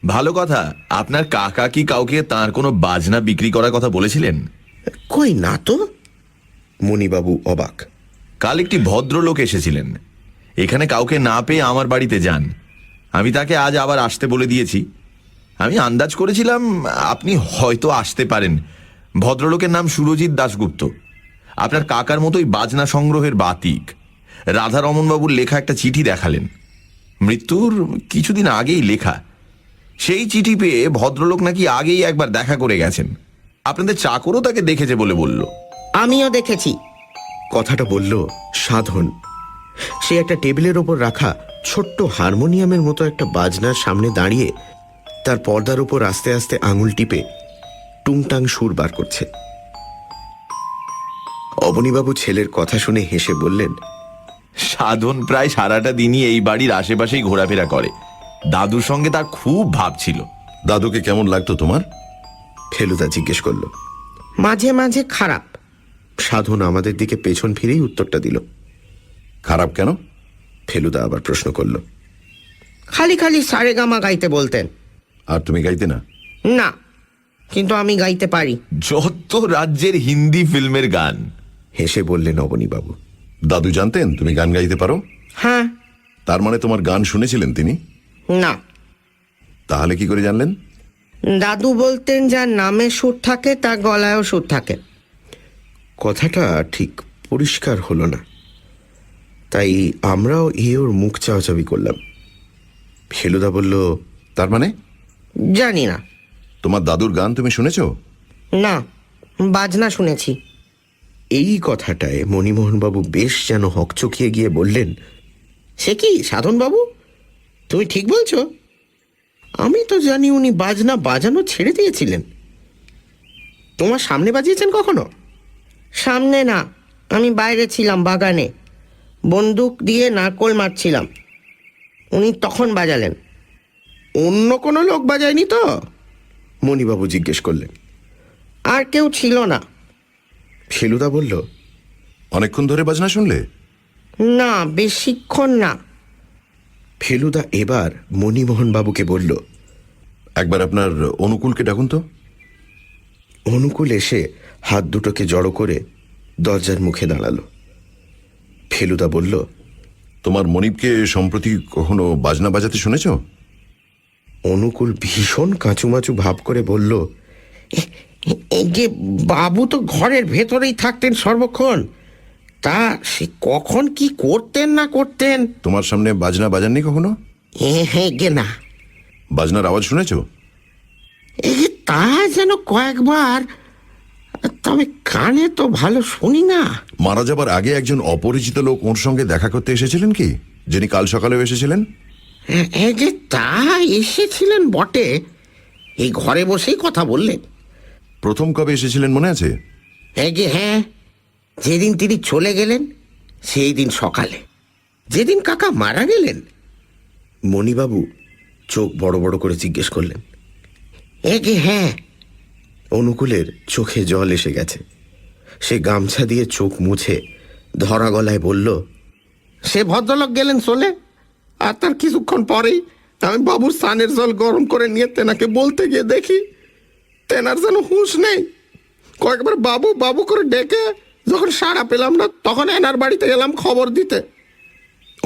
ভালো কথা। আপনার কাকা কি কাউকে তার কোনো বাজনা বিক্রি করার কথা বলেছিলেন? কই না তো। মণিবাবু অবাক। কাল একটি ভদ্রলোক এসেছিলেন, এখানে কাউকে না পেয়ে আমার বাড়িতে যান। আমি তাকে আজ আবার আসতে বলে দিয়েছি। আমি আন্দাজ করেছিলাম আপনি হয়তো আসতে পারেন। ভদ্রলোকের নাম সুরজিৎ দাশগুপ্ত, আপনার কাকার মতোই বাজনা সংগ্রহের বাতিক। রাধারমণবাবুর লেখা একটা চিঠি দেখালেন, মৃত্যুর কিছুদিন আগেই লেখা। সেই চিঠি পেয়ে ভদ্রলোক নাকি আগেই একবার দেখা করে গেছেন। আপনাদের চাকরও তাকে দেখেছে বলে বলল। আমিও দেখেছি, কথাটা বলল সাধন। সে একটা টেবিলের ওপর রাখা ছোট্ট হারমোনিয়ামের মতো একটা বাজনার সামনে দাঁড়িয়ে তার পর্দার ওপর আস্তে আস্তে আঙুল টিপে টুংটাং সুর বার করছে। অবনীবাবু ছেলের কথা শুনে হেসে বললেন, সাধন প্রায় সারাটা দিনই এই বাড়ির আশেপাশেই ঘোরাফেরা করে। দাদুর সঙ্গে তার খুব ভাব ছিল। দাদুকে কেমন লাগতো তোমার? ফেলুদা জিজ্ঞেস করল। মাঝে মাঝে খারাপ। সাধন আমাদের দিকে পেছন ফিরেই উত্তরটা দিল। খারাপ কেন? ফেলুদা আবার প্রশ্ন করল। খালি খালি সারেগামা গাইতে বলতেন। আর তুমি গাইতে না? না, কিন্তু আমি গাইতে পারি। যত রাজ্যের হিন্দি ফিল্মের গান। হেসে বললেন অবনীবাবু। দাদু জানতেন তুমি গান গাইতে পারো? হ্যাঁ। তার মানে তোমার গান শুনেছিলেন তিনি? না। তাহলে কি করে জানলেন? দাদু বলতেন যার নামে সুর থাকে তার গলায়ও সুর থাকে। কথাটা ঠিক পরিষ্কার হলো না, তাই আমরাও ওর মুখ চাওয়াচাবি করলাম। ফেলুদা বলল, তার মানে? জানি না। তোমার দাদুর গান তুমি শুনেছ? না, বাজনা শুনেছি। এই কথাটায় মণিমোহনবাবু বেশ যেন হকচকিয়ে গিয়ে বললেন, সে কি সাধনবাবু, তুমি ঠিক বলছো? আমি তো জানি উনি বাজনা বাজানো ছেড়ে দিয়েছিলেন। তোমার সামনে বাজিয়েছেন কখনো? সামনে না, আমি বাইরে ছিলাম, বাগানে বন্দুক দিয়ে নারকোল মারছিলাম। উনি তখন বাজালেন। অন্য কোনো লোক বাজায়নি তো? মণিবাবু জিজ্ঞেস করলেন। আর কেউ ছিল না। ফেলুদা বলল, অনেকক্ষণ ধরে বাজনা শুনলে? না, বেশিক্ষণ না। ফেলুদা এবার মণিমোহনবাবুকে বলল, একবার আপনার অনুকূলকে ডাকুন তো। অনুকূল এসে হাত দুটোকে জড়ো করে দরজার মুখে দাঁড়ালো। ফেলুদা বলল, তোমার মনিবকে সম্প্রতি কখনো বাজনা বাজাতে শুনেছ? অনুকূল ভীষণ কাঁচুমাচু ভাব করে বলল, এই যে বাবু তো ঘরের ভেতরেই থাকতেন সর্বক্ষণ, তা সে কখন কি করতেন না করতেন। তোমার সামনে বাজনা বাজাননি কখনো? হ্যাঁ গে না। বাজনার আওয়াজ শুনেছ? তা যেন কয়েকবার, তবে কানে তো ভালো শুনি না। মারা যাবার আগে একজন অপরিচিত লোক ওর সঙ্গে দেখা করতে এসেছিলেন কি, যিনি কাল সকালেও এসেছিলেন? যে তা এসেছিলেন বটে, এই ঘরে বসেই কথা বললেন। প্রথম কবে এসেছিলেন মনে আছে? হ্যাঁ, যেদিন তিনি চলে গেলেন সেই দিন সকালে, যেদিন কাকা মারা গেলেন। মণিবাবু চোখ বড় বড় করে জিজ্ঞেস করলেন। হ্যাঁ। অনুকূলের চোখে জল এসে গেছে। সে গামছা দিয়ে চোখ মুছে ধরা গলায় বলল, সে ভদ্রলোক গেলেন চলে, আর তার কিছুক্ষণ পরেই আমি বাবুর স্নানের জল গরম করে নিয়ে তেনাকে বলতে গিয়ে দেখি তেনার যেন হুঁশ নেই। কয়েকবার বাবু বাবু করে ডেকে যখন সাড়া পেলাম না, তখন এনার বাড়িতে গেলাম খবর দিতে।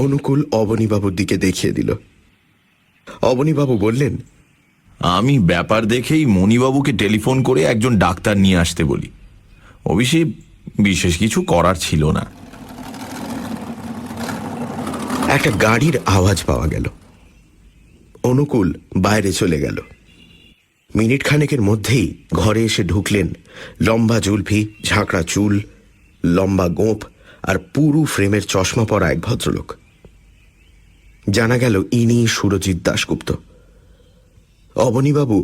অনুকূল অবনীবাবুর দিকে দেখিয়ে দিল। অবনীবাবু বললেন, আমি ব্যাপার দেখেই মণিবাবুকে টেলিফোন করে একজন ডাক্তার নিয়ে আসতে বলি। অবশ্যই বিশেষ কিছু করার ছিল না। একটা গাড়ির আওয়াজ পাওয়া গেল। অনুকূল বাইরে চলে গেল। মিনিট খানেকের মধ্যেই ঘরে এসে ঢুকলেন লম্বা জুলফি, ঝাঁকড়া চুল, লম্বা গোঁফ আর পুরু ফ্রেমের চশমা পরা এক ভদ্রলোক। জানা গেল ইনি সুরজিৎ দাশগুপ্ত। অবনীবাবু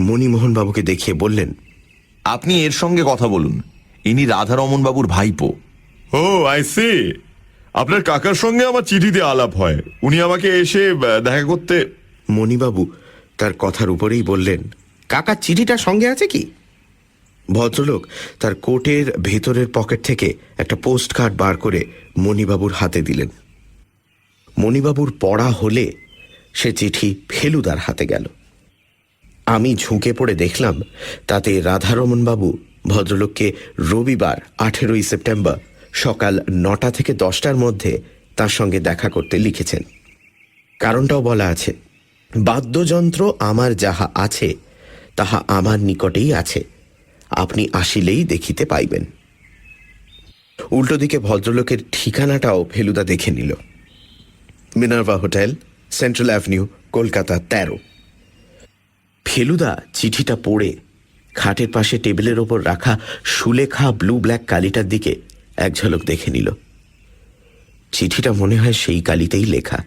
মণিমোহনবাবুকে দেখিয়ে বললেন, আপনি এর সঙ্গে কথা বলুন, ইনি রাধারমন বাবুর ভাইপো। ও আই সি, আপনার কাকার সঙ্গে আমার চিঠিতে আলাপ হয়, উনি আমাকে এসে দেখা করতে। মণিবাবু তার কথার উপরেই বললেন, কাকার চিঠিটা সঙ্গে আছে কি? ভদ্রলোক তার কোটের ভেতরের পকেট থেকে একটা পোস্ট কার্ড বার করে মণিবাবুর হাতে দিলেন। মণিবাবুর পড়া হলে সে চিঠি ফেলুদার হাতে গেল। আমি ঝুঁকে পড়ে দেখলাম তাতে রাধারমণবাবু ভদ্রলোককে রবিবার 18ই সেপ্টেম্বর সকাল 9টা থেকে 10টার মধ্যে তার সঙ্গে দেখা করতে লিখেছেন। কারণটাও বলা আছে, বাদ্যযন্ত্র আমার যাহা আছে তাহা আমার নিকটেই আছে, আপনি আসিলেই দেখিতে পাইবেন। উল্টো দিকে ভদ্রলোকের ঠিকানাটাও ফেলুদা দেখে নিল। Minerva hotel, central avenue, Kolkata 13। Feluda চিঠিটা পড়ে খাটের পাশে টেবিলের ওপর রাখা সুলেখা ব্লু ব্ল্যাক কালিটার দিকে এক ঝলক দেখে নিল। চিঠিটা মনে হয় সেই কালিতেই লেখা।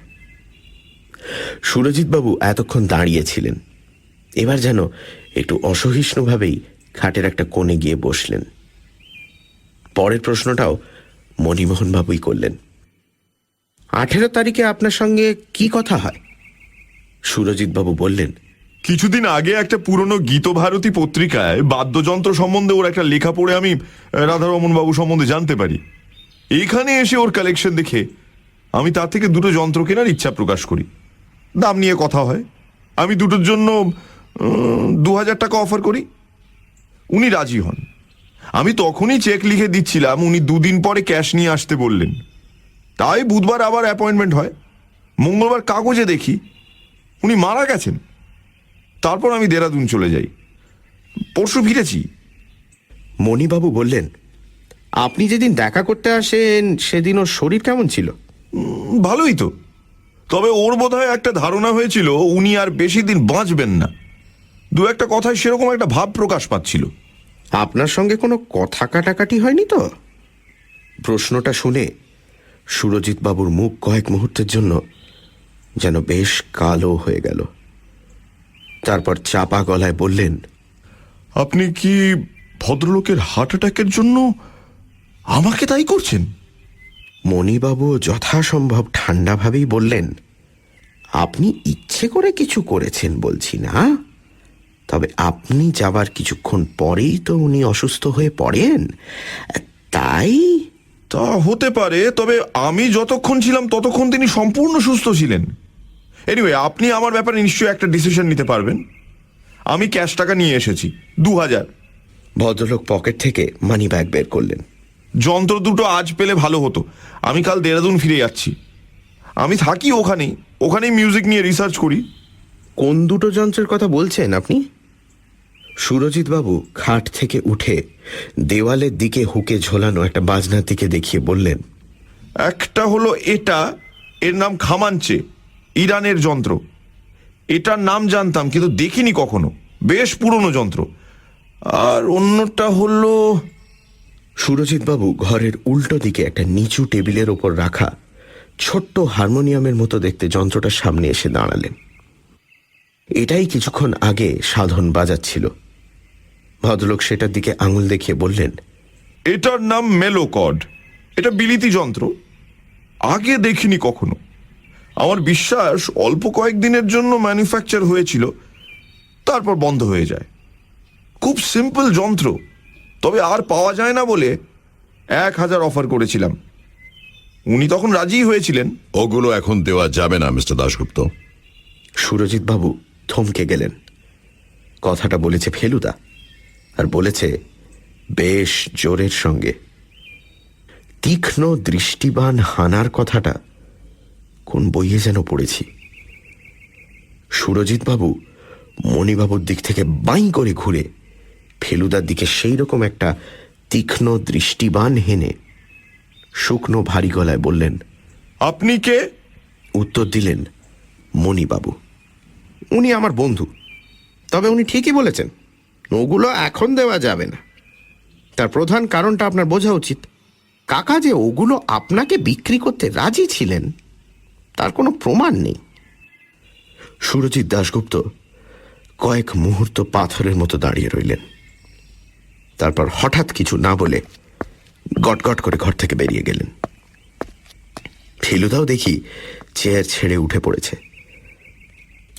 সুরজিৎবাবু এতক্ষণ দাঁড়িয়েছিলেন, এবার যেন একটু অসহিষ্ণুভাবেই খাটের একটা কোণে গিয়ে বসলেন। পরের প্রশ্নটাও মণিমোহনবাবুই করলেন। 18 তারিখে আপনার সঙ্গে কি কথা হয়? সুরজিৎবাবু বললেন, কিছুদিন আগে একটা পুরনো গীতভারতী পত্রিকায় বাদ্যযন্ত্র সম্বন্ধে ওর একটা লেখা পড়ে আমি রাধারমণ বাবু সম্বন্ধে জানতে পারি। এইখানে এসে ওর কালেকশন দেখে আমি তার থেকে দুটো যন্ত্র কেনার ইচ্ছা প্রকাশ করি। দাম নিয়ে কথা হয়, আমি দুটোর জন্য 2000 টাকা অফার করি। উনি রাজি হন। আমি তখনই চেক লিখে দিচ্ছিলাম, উনি 2 দিন পরে ক্যাশ নিয়ে আসতে বললেন। তাই বুধবার আবার অ্যাপয়েন্টমেন্ট হয়। মঙ্গলবার কাগজে দেখি উনি মারা গেছেন। তারপর আমি দেরাদুন চলে যাই, পরশু ফিরেছি। মণিবাবু বললেন, আপনি যেদিন দেখা করতে আসেন সেদিন ওর শরীর কেমন ছিল? ভালোই তো, তবে ওর বোধহয় একটা ধারণা হয়েছিল উনি আর বেশি দিন বাঁচবেন না। 2-1 কথায় সেরকম একটা ভাব প্রকাশ পাচ্ছিল। আপনার সঙ্গে কোনো কথা কাটাকাটি হয়নি তো? প্রশ্নটা শুনে সুরজিৎবাবুর মুখ কয়েক মুহূর্তের জন্য যেন বেশ কালো হয়ে গেল। তারপর চাপা গলায় বললেন, আপনি কি ভদ্রলোকের হার্ট অ্যাটাকের জন্য আমাকে তাই করছেন? মণিবাবু যথাসম্ভব ঠান্ডাভাবেই বললেন, আপনি ইচ্ছে করে কিছু করেছেন বলছি না, তবে আপনি যাবার কিছুক্ষণ পরেই তো উনি অসুস্থ হয়ে পড়েন, তাই। তা হতে পারে, তবে আমি যতক্ষণ ছিলাম ততক্ষণ তিনি সম্পূর্ণ সুস্থ ছিলেন। এনিওয়ে, আপনি আমার ব্যাপারে নিশ্চয়ই একটা ডিসিশন নিতে পারবেন। আমি ক্যাশ টাকা নিয়ে এসেছি 2000। ভদ্রলোক পকেট থেকে মানি ব্যাগ বের করলেন। যন্ত্র দুটো আজ পেলে ভালো হতো, আমি কাল দেরাদুন ফিরে যাচ্ছি। আমি থাকি ওখানেই মিউজিক নিয়ে রিসার্চ করি। কোন দুটো যন্ত্রের কথা বলছেন আপনি? সুরজিৎবাবু খাট থেকে উঠে দেওয়ালের দিকে হুকে ঝোলানো একটা বাজনার দিকে দেখিয়ে বললেন, একটা হলো এটা, এর নাম খামাঞ্চে, ইরানের যন্ত্র। এটার নাম জানতাম কিন্তু দেখিনি কখনো, বেশ পুরনো যন্ত্র। আর অন্যটা হলো... সুরজিৎবাবু ঘরের উল্টো দিকে একটা নিচু টেবিলের ওপর রাখা ছোট্ট হারমোনিয়ামের মতো দেখতে যন্ত্রটার সামনে এসে দাঁড়ালেন। এটাই কিছুক্ষণ আগে সাধন বাজাচ্ছিল। ভদ্রলোক সেটার দিকে আঙুল দেখিয়ে বললেন, এটার নাম মেলোকর্ড। এটা বিলিতি যন্ত্র, আগে দেখিনি কখনো। আমার বিশ্বাস অল্প কয়েকদিনের জন্য ম্যানুফ্যাকচার হয়েছিল, তারপর বন্ধ হয়ে যায়। খুব সিম্পল যন্ত্র, তবে আর পাওয়া যায় না বলে 1000 অফার করেছিলাম। উনি তখন রাজি হয়েছিলেন। ওগুলো এখন দেওয়া যাবে না মিস্টার দাশগুপ্ত। সুরজিৎবাবু থমকে গেলেন। কথাটা বলেছে ফেলুদা, আর বলেছে বেশ জোরের সঙ্গে। তীক্ষ্ণ দৃষ্টিবান হানার কথাটা কোন বইয়ে যেন পড়েছি। সুরজিৎবাবু মণিবাবুর দিক থেকে বাঁই করে ঘুরে ফেলুদার দিকে সেই রকম একটা তীক্ষ্ণ দৃষ্টিবান হেনে শুকনো ভারী গলায় বললেন, আপনি কে? উত্তর দিলেন মণিবাবু। উনি আমার বন্ধু, তবে উনি ঠিকই বলেছেন, ওগুলো এখন দেওয়া যাবে না। তার প্রধান কারণটা আপনার বোঝা উচিত। কাকা যে ওগুলো আপনাকে বিক্রি করতে রাজি ছিলেন তার কোনো প্রমাণ নেই। সুরজিৎ দাশগুপ্ত কয়েক মুহূর্ত পাথরের মতো দাঁড়িয়ে রইলেন। তারপর হঠাৎ কিছু না বলে গটগট করে ঘর থেকে বেরিয়ে গেলেন। ফেলুদাও দেখি চেয়ার ছেড়ে উঠে পড়েছে।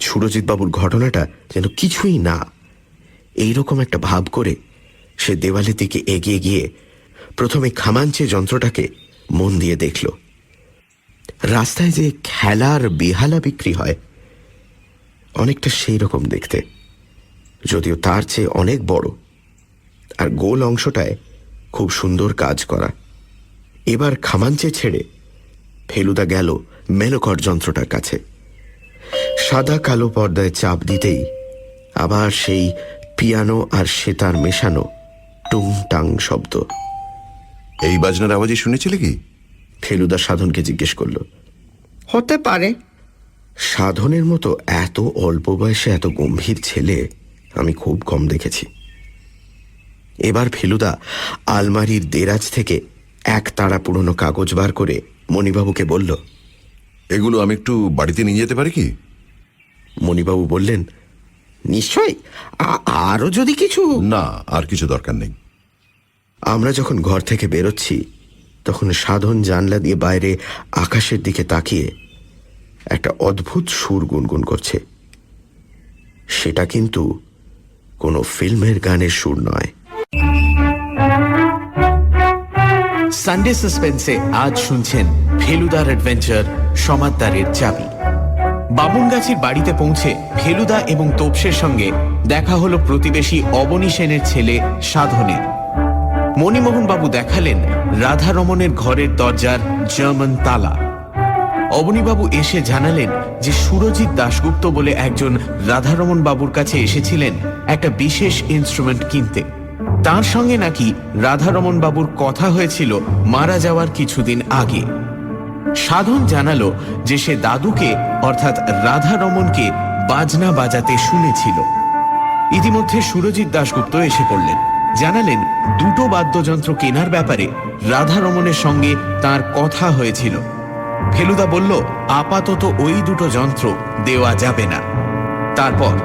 সুরজিৎবাবুর ঘটনাটা যেন কিছুই না, এইরকম একটা ভাব করে সে দেওয়ালের দিকে এগিয়ে গিয়ে প্রথমে খামাঞ্চে যন্ত্রটাকে মন দিয়ে দেখল। রাস্তায় যে খেলার বেহালা বিক্রি হয় অনেকটা সেই রকম দেখতে, যদিও তার চেয়ে অনেক বড়, আর গোল অংশটায় খুব সুন্দর কাজ করা। এবার খামাঞ্চে ছেড়ে ফেলুদা গেল মেলোকর্ড যন্ত্রটার কাছে। সাদা কালো পর্দায় চাপ দিতেই আবার সেই পিয়ানো আর সেতার মেশানো টুং টাং শব্দ। এই বাজনার আওয়াজই শুনেছিলে কি? ফেলুদা সাধনকে জিজ্ঞেস করল। হতে পারে। সাধনের মতো এত অল্প বয়সে এত গম্ভীর ছেলে আমি খুব কম দেখেছি। এবার ফেলুদা আলমারির দেরাজ থেকে এক তাড়া পুরনো কাগজ বার করে মণিবাবুকে বলল, এগুলো আমি একটু বাড়িতে নিয়ে যেতে পারি কি? মণিবাবু বললেন, নিশ্চয়ই, আরও যদি কিছু। না, আর কিছু দরকার নেই। আমরা যখন ঘর থেকে বেরোচ্ছি তখন সাধন জানলা দিয়ে বাইরে আকাশের দিকে তাকিয়ে একটা অদ্ভুত সুর গুনগুন করছে। সেটা কিন্তু কোনো ফিল্মের গানের সুর নয়। সানডে সাসপেন্সে আজ শুনছেন ফেলুদার অ্যাডভেঞ্চার সমাদদারের চাবি। বামুনগাছির বাড়িতে পৌঁছে ফেলুদা এবং তোপসের সঙ্গে দেখা হলো প্রতিবেশী অবনী সেনের ছেলে সাধনের। মণিমোহন বাবু দেখালেন রাধারমণের ঘরের দরজার জার্মান তালা। অবনীবাবু এসে জানালেন যে সুরজিৎ দাশগুপ্ত বলে একজন রাধারমণ বাবুর কাছে এসেছিলেন একটা বিশেষ ইনস্ট্রুমেন্ট কিনতে। তার সঙ্গে নাকি রাধারমণ বাবুর কথা হয়েছিল মারা যাওয়ার কিছুদিন আগে। সাধন জানালো যে সে দাদুকে অর্থাৎ রাধারমণকে বাজনা বাজাতে শুনেছিল। ইতিমধ্যে সুরজিৎ দাশগুপ্ত এসে পড়লেন, জানালেন দুটো বাদ্যযন্ত্র কেনার ব্যাপারে রাধারমণের সঙ্গে তার কথা হয়েছিল। ফেলুদা বলল আপাতত ওই দুটো যন্ত্র দেওয়া যাবে না। তারপর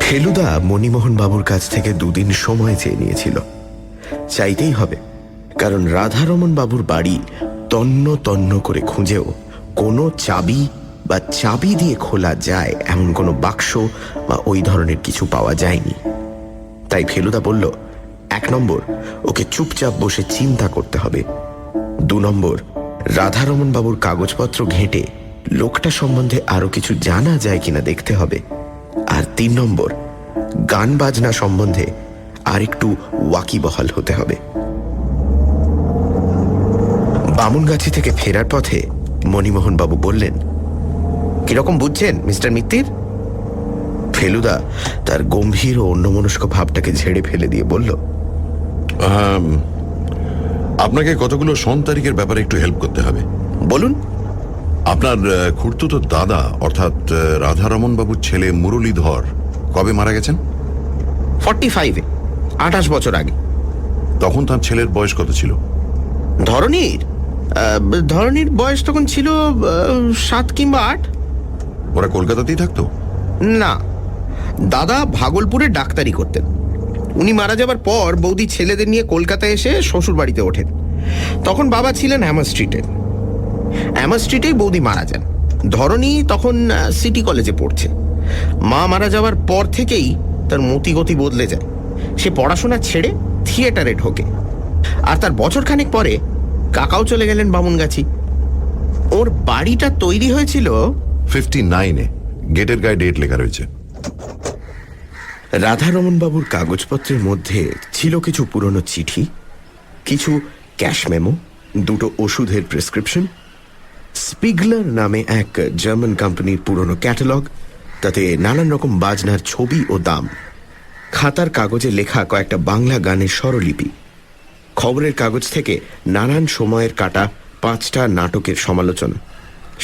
ফেলুদা মণিমোহন বাবুর কাছ থেকে দুদিন সময় চেয়ে নিয়েছিল। চাইতেই হবে, কারণ রাধারমণ বাবুর বাড়ি তন্ন তন্ন করে খুঁজেও কোনো চাবি বা চাবি দিয়ে খোলা যায় এমন কোনো বাক্স বা ওই ধরনের কিছু পাওয়া যায়নি। তাই ফেলুদা বলল, 1 নম্বর ওকে চুপচাপ বসে চিন্তা করতে হবে, 2 নম্বর রাধারমণ বাবুর কাগজপত্র ঘেঁটে লোকটা সম্বন্ধে আরো কিছু জানা যায় কিনা দেখতে হবে, আর 3 নম্বর গান বাজনা সম্বন্ধে আর একটু ওয়াকিবহাল হতে হবে। বামুনগাছি থেকে ফেরার পথে মণিমোহন বাবু বললেন, কিরকম বুঝছেন মিস্টার মিত্তির? ফেলুদা তার গম্ভীর ও অন্যমনস্ক ভাবটাকে ঝেড়ে ফেলে দিয়ে বলল, আপনাকে কতগুলো সন তারিখের ব্যাপারে একটু হেল্প করতে হবে। বলুন। আপনার খুড়তুতো দাদা অর্থাৎ রাধারমণ বাবুর ছেলে মুরলীধর কবে মারা গেছেন? 45-এ, 28 বছর আগে। তখন তার ছেলের বয়স কত ছিল? ধরনীর বয়স তখন ছিল 7 কিংবা 8। ওরা কলকাতাতেই থাকতো? না, দাদা ভাগলপুরে ডাক্তারি করতেন। উনি মারা যাবার পর বৌদি ছেলেদের নিয়ে কলকাতায় এসে শ্বশুর বাড়িতে ওঠেন। তখন বাবা ছিলেন হ্যামার স্ট্রিটেই বৌদি মারা যান। ধরনী তখন সিটি কলেজে পড়ছে। মা মারা যাওয়ার পর থেকেই তার মতিগতি বদলে যায়। সে পড়াশোনা ছেড়ে থিয়েটারে ঢোকে, আর তার বছরখানেক পরে কাকাও চলে গেলেন বামুনগাছি। ওর বাড়িটা তৈরি হয়েছিল 59-এ, গেটের গায়ে ডেট লেখা রয়েছে। রাধারমণ বাবুর কাগজপত্রের মধ্যে ছিল কিছু পুরনো চিঠি, কিছু ক্যাশ মেমো, 2টো ওষুধের প্রেসক্রিপশন, স্পিগলার নামে এক জার্মান কোম্পানির পুরনো ক্যাটালগ, তাতে নানান রকম বাজনার ছবি ও দাম, খাতার কাগজে লেখা কয়েকটা বাংলা গানের স্বরলিপি, খবরের কাগজ থেকে নানান সময়ের কাটা 5টা নাটকের সমালোচনা।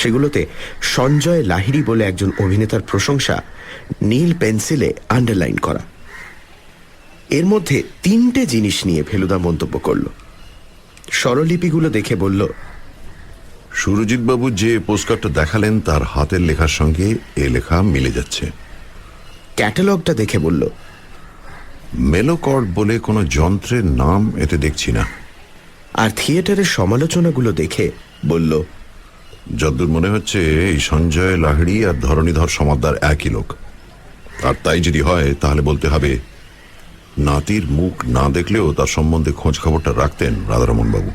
সেগুলোতে সঞ্জয় লাহিড়ী বলে একজন অভিনেতার প্রশংসা নীল পেন্সিলে আন্ডারলাইন করা। এর মধ্যে 3টে জিনিস নিয়ে ফেলুদা মন্তব্য করল। স্বরলিপিগুলো দেখে বলল, সুরজিৎ বাবু যে পোস্টকার্ডটা দেখালেন তার হাতের লেখার সঙ্গে এ লেখা মিলে যাচ্ছে। ক্যাটালগটা দেখে বলল, মেলোকর্ড বলে কোনো যন্ত্রের নাম এতে দেখছি না। আর থিয়েটারের সমালোচনাগুলো দেখে বলল, যদ্দূর মনে হচ্ছে এই সঞ্জয় লাহিড়ী আর ধরণীধর সমাদদার একই লোক। আর তাই যদি হয় তাহলে বলতে হবে নাতির মুখ না দেখলেও তার সম্বন্ধে খোঁজ খবরটা রাখতেন রাধারমণ বাবু।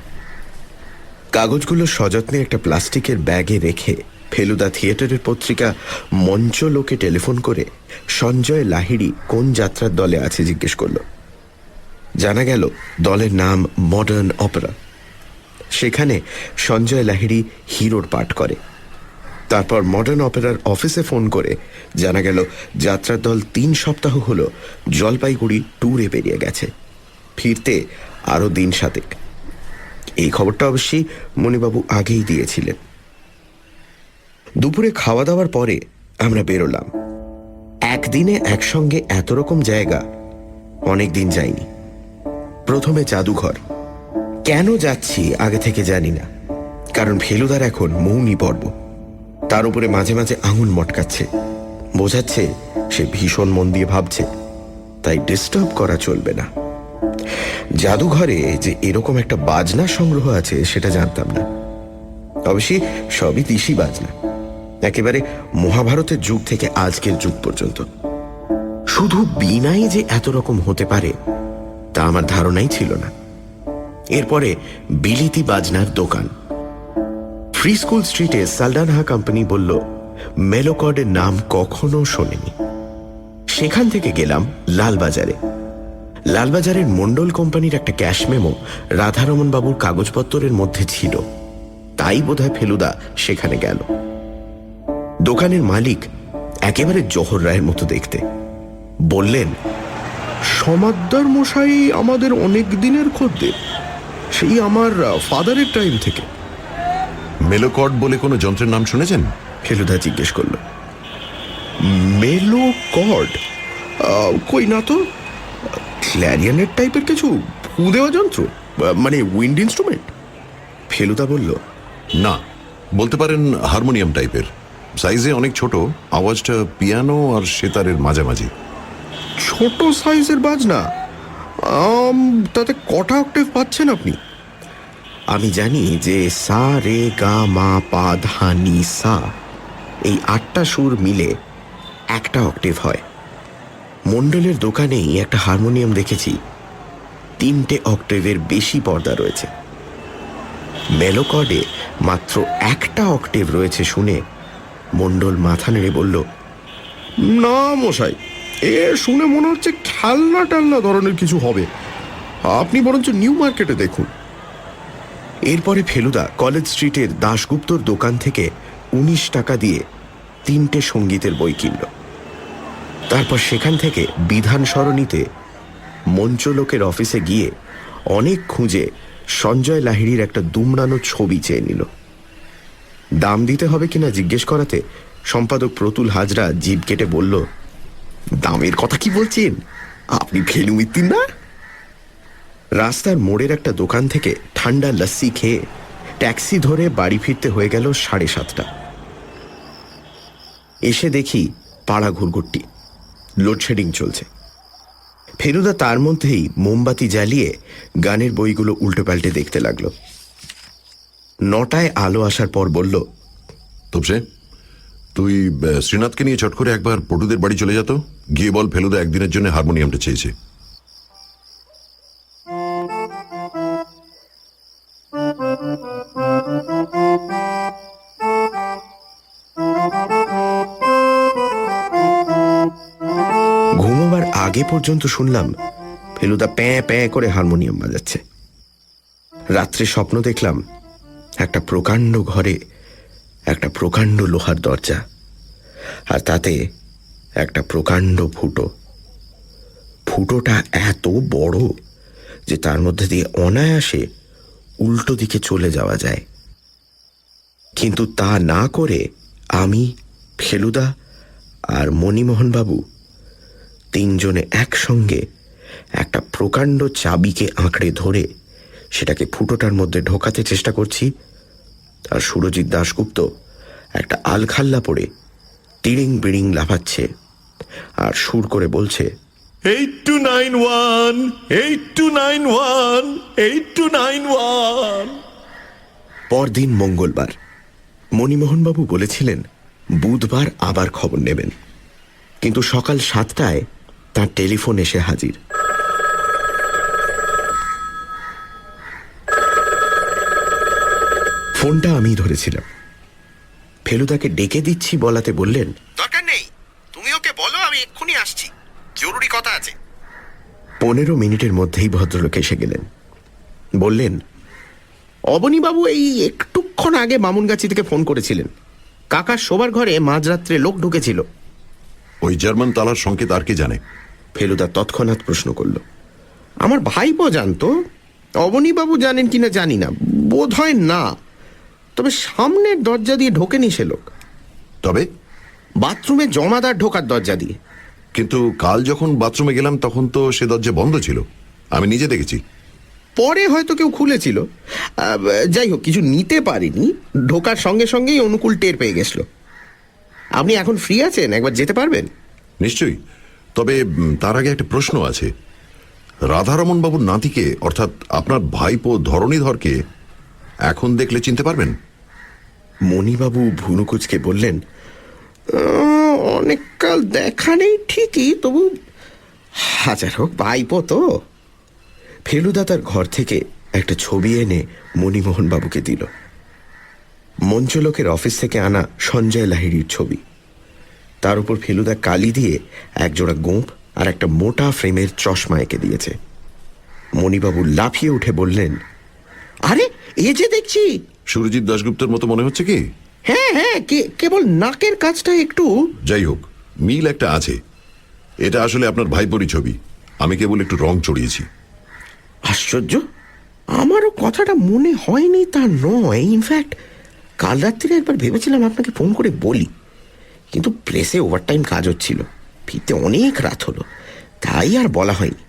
কাগজগুলো সযত্নে একটা প্লাস্টিকের ব্যাগে রেখে ফেলুদা থিয়েটারের পত্রিকা মঞ্চলোকে টেলিফোন করে সঞ্জয় লাহিড়ী কোন যাত্রার দলে আছে জিজ্ঞেস করল। জানা গেল দলের নাম মডার্ন অপেরা। সেখানে সঞ্জয় লাহিড়ী হিরোর পাঠ করে। তারপর মডার্ন অপেরার অফিসে ফোন করে জানা গেল যাত্রার দল 3 সপ্তাহ হল জলপাইগুড়ি ট্যুরে বেরিয়ে গেছে, ফিরতে আরও দিন 7। এই খবরটা অবশ্যই মণিবাবু আগেই দিয়েছিলেন। দুপুরে খাওয়া দাওয়ার পরে আমরা বেরোলাম। 1 একদিনে একসঙ্গে এত রকম জায়গা অনেক দিন যাইনি। প্রথমে জাদুঘর। কেন যাচ্ছি আগে থেকে জানি না, কারণ ফেলুদার এখন মৌনী পর্ব। তার উপরে মাঝে মাঝে আঙুল মটকাচ্ছে, বোঝাচ্ছে সে ভীষণ মন দিয়ে ভাবছে, তাই ডিস্টার্ব করা চলবে না। জাদুঘরে যে এরকম একটা বাজনা সংগ্রহ আছে সেটা জানতাম না। অবশ্যই সবই দিশি বাজনা, একেবারে মহাভারতের যুগ থেকে আজকের যুগ পর্যন্ত। শুধু বীণাই যে এত রকম হতে পারে তা আমার ধারণাই ছিল না। এরপরে বিলিতি বাজনার দোকান। ফ্রি স্কুল স্ট্রিটে সালডানহা কোম্পানি বলল মেলোকর্ডের নাম কখনো শোনেনি। সেখান থেকে গেলাম লালবাজারে। লালবাজারের মন্ডল কোম্পানির একটা ক্যাশ মেমো রাধারমণ বাবুর কাগজপত্রের মধ্যে ছিল, তাই বোধহয় ফেলুদা সেখানে গেল। দোকানের মালিক একেবারে জোহর রায়ের মতো দেখতে। বললেন, সমাদ্দার মশাই আমাদের অনেক দিনের খদ্দের, সেই আমার ফাদারের টাইম থেকে। মেলোকর্ড বলে কোনো যন্ত্রের নাম শুনেছেন? ফেলুদা জিজ্ঞেস করল। মেলো কর্ড? কই না তো। ক্ল্যারিয়নেট টাইপের কিছু ফু দেওয়া যন্ত্র, মানে উইন্ড ইনস্ট্রুমেন্ট? ফেলুদা বলল, না, বলতে পারেন হারমোনিয়াম টাইপের। সাইজে অনেক ছোট, আওয়াজটা পিয়ানো আর সেতারের মাঝামাঝি। ছোট সাইজের বাজনা? তাতে কটা অক্টেভ পাচ্ছেন আপনি? আমি জানি যে সা রে গা মা পা ধা নি সা, এই 8টা সুর মিলে একটা অক্টেভ হয়। মন্ডলের দোকানেই একটা হারমোনিয়াম দেখেছি, 3টে অক্টেভের বেশি পর্দা রয়েছে। মেলোকর্ডে মাত্র একটা অক্টেভ রয়েছে শুনে মন্ডল মাথা নেড়ে বলল, না মশাই, এ শুনে মনে হচ্ছে খেলনা টেলনা ধরনের কিছু হবে। আপনি বরঞ্চ নিউ মার্কেটে দেখুন। এরপরে ফেলুদা কলেজ স্ট্রিটের দাশগুপ্তর দোকান থেকে 19 টাকা দিয়ে 3টে সঙ্গীতের বই কিনল। তারপর সেখান থেকে বিধান সরণিতে মঞ্চলোকের অফিসে গিয়ে অনেক খুঁজে সঞ্জয় লাহিড়ির একটা দুমড়ানো ছবি চেয়ে নিল। দাম দিতে হবে কিনা জিজ্ঞেস করাতে সম্পাদক প্রতুল হাজরা জিভ কেটে বলল, দামের কথা কি বলছেন? আপনি ফেলু মিত্তির না? রাস্তার মোড়ের একটা দোকান থেকে ঠান্ডা লস্যি খেয়ে ট্যাক্সি ধরে বাড়ি ফিরতে হয়ে গেল 7:30। এসে দেখি পাড়া ঘুরঘুরটি, লোডশেডিং চলছে। ফেলুদা তার মধ্যেই মোমবাতি জ্বালিয়ে গানের বইগুলো উল্টে পাল্টে দেখতে লাগলো। 9টায় আলো আসার পর বলল, তবসে, তুই শ্রীনাথকে নিয়ে চট করে একবার পটুদের বাড়ি চলে যেত, গিয়ে বল ফেলুদা একদিনের জন্য হারমোনিয়ামটা চেয়েছে। ঘুমোবার আগে পর্যন্ত শুনলাম ফেলুদা প্যাঁ প্যাঁ করে হারমোনিয়াম বাজাচ্ছে। রাত্রে স্বপ্ন দেখলাম একটা প্রকাণ্ড ঘরে একটা প্রকাণ্ড লোহার দরজা, আর তাতে একটা প্রকাণ্ড ফুটো। ফুটোটা এত বড় যে তার মধ্যে দিয়ে অনায়াসে উল্টো দিকে চলে যাওয়া যায়। কিন্তু তা না করে আমি, ফেলুদা আর মণিমোহনবাবু 3 জনে একসঙ্গে একটা প্রকাণ্ড চাবিকে আঁকড়ে ধরে সেটাকে ফুটোটার মধ্যে ঢোকাতে চেষ্টা করছি, আর সুরজিৎ দাশগুপ্ত একটা আলখাল্লা পড়ে তিড়িং বিড়িং লাফাচ্ছে আর সুর করে বলছে, 8291 8291 8291। পরদিন মঙ্গলবার। মণিমোহনবাবু বলেছিলেন বুধবার আবার খবর নেবেন, কিন্তু সকাল 7টায় তার টেলিফোন এসে হাজির। ফোনটা আমি ধরেছিলাম। ফেলুদাকে ডেকে দিচ্ছি বলাতে বললেন, দরকার নেই, তুমি ওকে বলো আমি এক্ষুনি আসছি, জরুরি কথা আছে। 15 মিনিটের মধ্যেই ভদ্রলোক এসে গেলেন। বললেন, অবনীবাবু এই একটুক্ষণ আগে বামুনগাছি থেকে ফোন করেছিলেন, কাকার শোবার ঘরে মাঝরাত্রে লোক ঢুকেছিল। ওই জার্মান তালার সংকেত আর কি জানে? ফেলুদা তৎক্ষণাৎ প্রশ্ন করল। আমার ভাইপো জানতো, অবনীবাবু জানেন কিনা জানি না, বোধ হয় না। তবে সামনের দরজা দিয়ে ঢোকেনি সে লোক, তবে বাথরুমে জমাদার ঢোকার দরজা দিয়ে। কিন্তু কাল যখন বাথরুমে গেলাম তখন তো সে দরজা বন্ধ ছিল, আমি নিজে দেখেছি। পরে হয়তো কেউ খুলেছিল। যাই হোক, কিছু নিতে পারিনি, ঢোকার সঙ্গে সঙ্গেই অনুকূল টের পেয়ে গেছিল। আপনি এখন ফ্রি আছেন, একবার যেতে পারবেন? নিশ্চয়ই, তবে তার আগে একটা প্রশ্ন আছে। রাধারমণ বাবুর নাতিকে, অর্থাৎ আপনার ভাইপো ধরণীধরকে এখন দেখলে চিনতে পারবেন? মণিবাবু ভুনুকুচকে বললেন, অনেককাল দেখা নেই ঠিকই, তবু হাজার হোক ভাইপো তো। ফেলুদা তার ঘর থেকে একটা ছবি এনে মণিমোহন বাবুকে দিল। মঞ্চলোকের অফিস থেকে আনা সঞ্জয় লাহিড়ির ছবি। তার উপর ফেলুদা কালি দিয়ে একজোড়া গোঁফ আর একটা মোটা ফ্রেমের চশমা এঁকে দিয়েছে। মণিবাবু লাফিয়ে উঠে বললেন, আরে এ যে দেখছি! সুরজিৎ দাশগুপ্তের মতো মনে হচ্ছে কি? হ্যাঁ হ্যাঁ, কেবল নাকের কাজটা একটু। যাই হোক, মিল একটা আছে। এটা আসলে আপনার ভাইপোরই ছবি, আমি কেবল একটু রং চড়িয়েছি। আশ্চর্য, আমারও কথাটা মনে হয়নি তা নয়। ইনফ্যাক্ট কাল রাত্রিরে একবার ভেবেছিলাম আপনাকে ফোন করে বলি, কিন্তু প্রেসে ওভারটাইম কাজ হচ্ছিল, ফিরতে অনেক রাত হলো, তাই আর বলা হয়নি।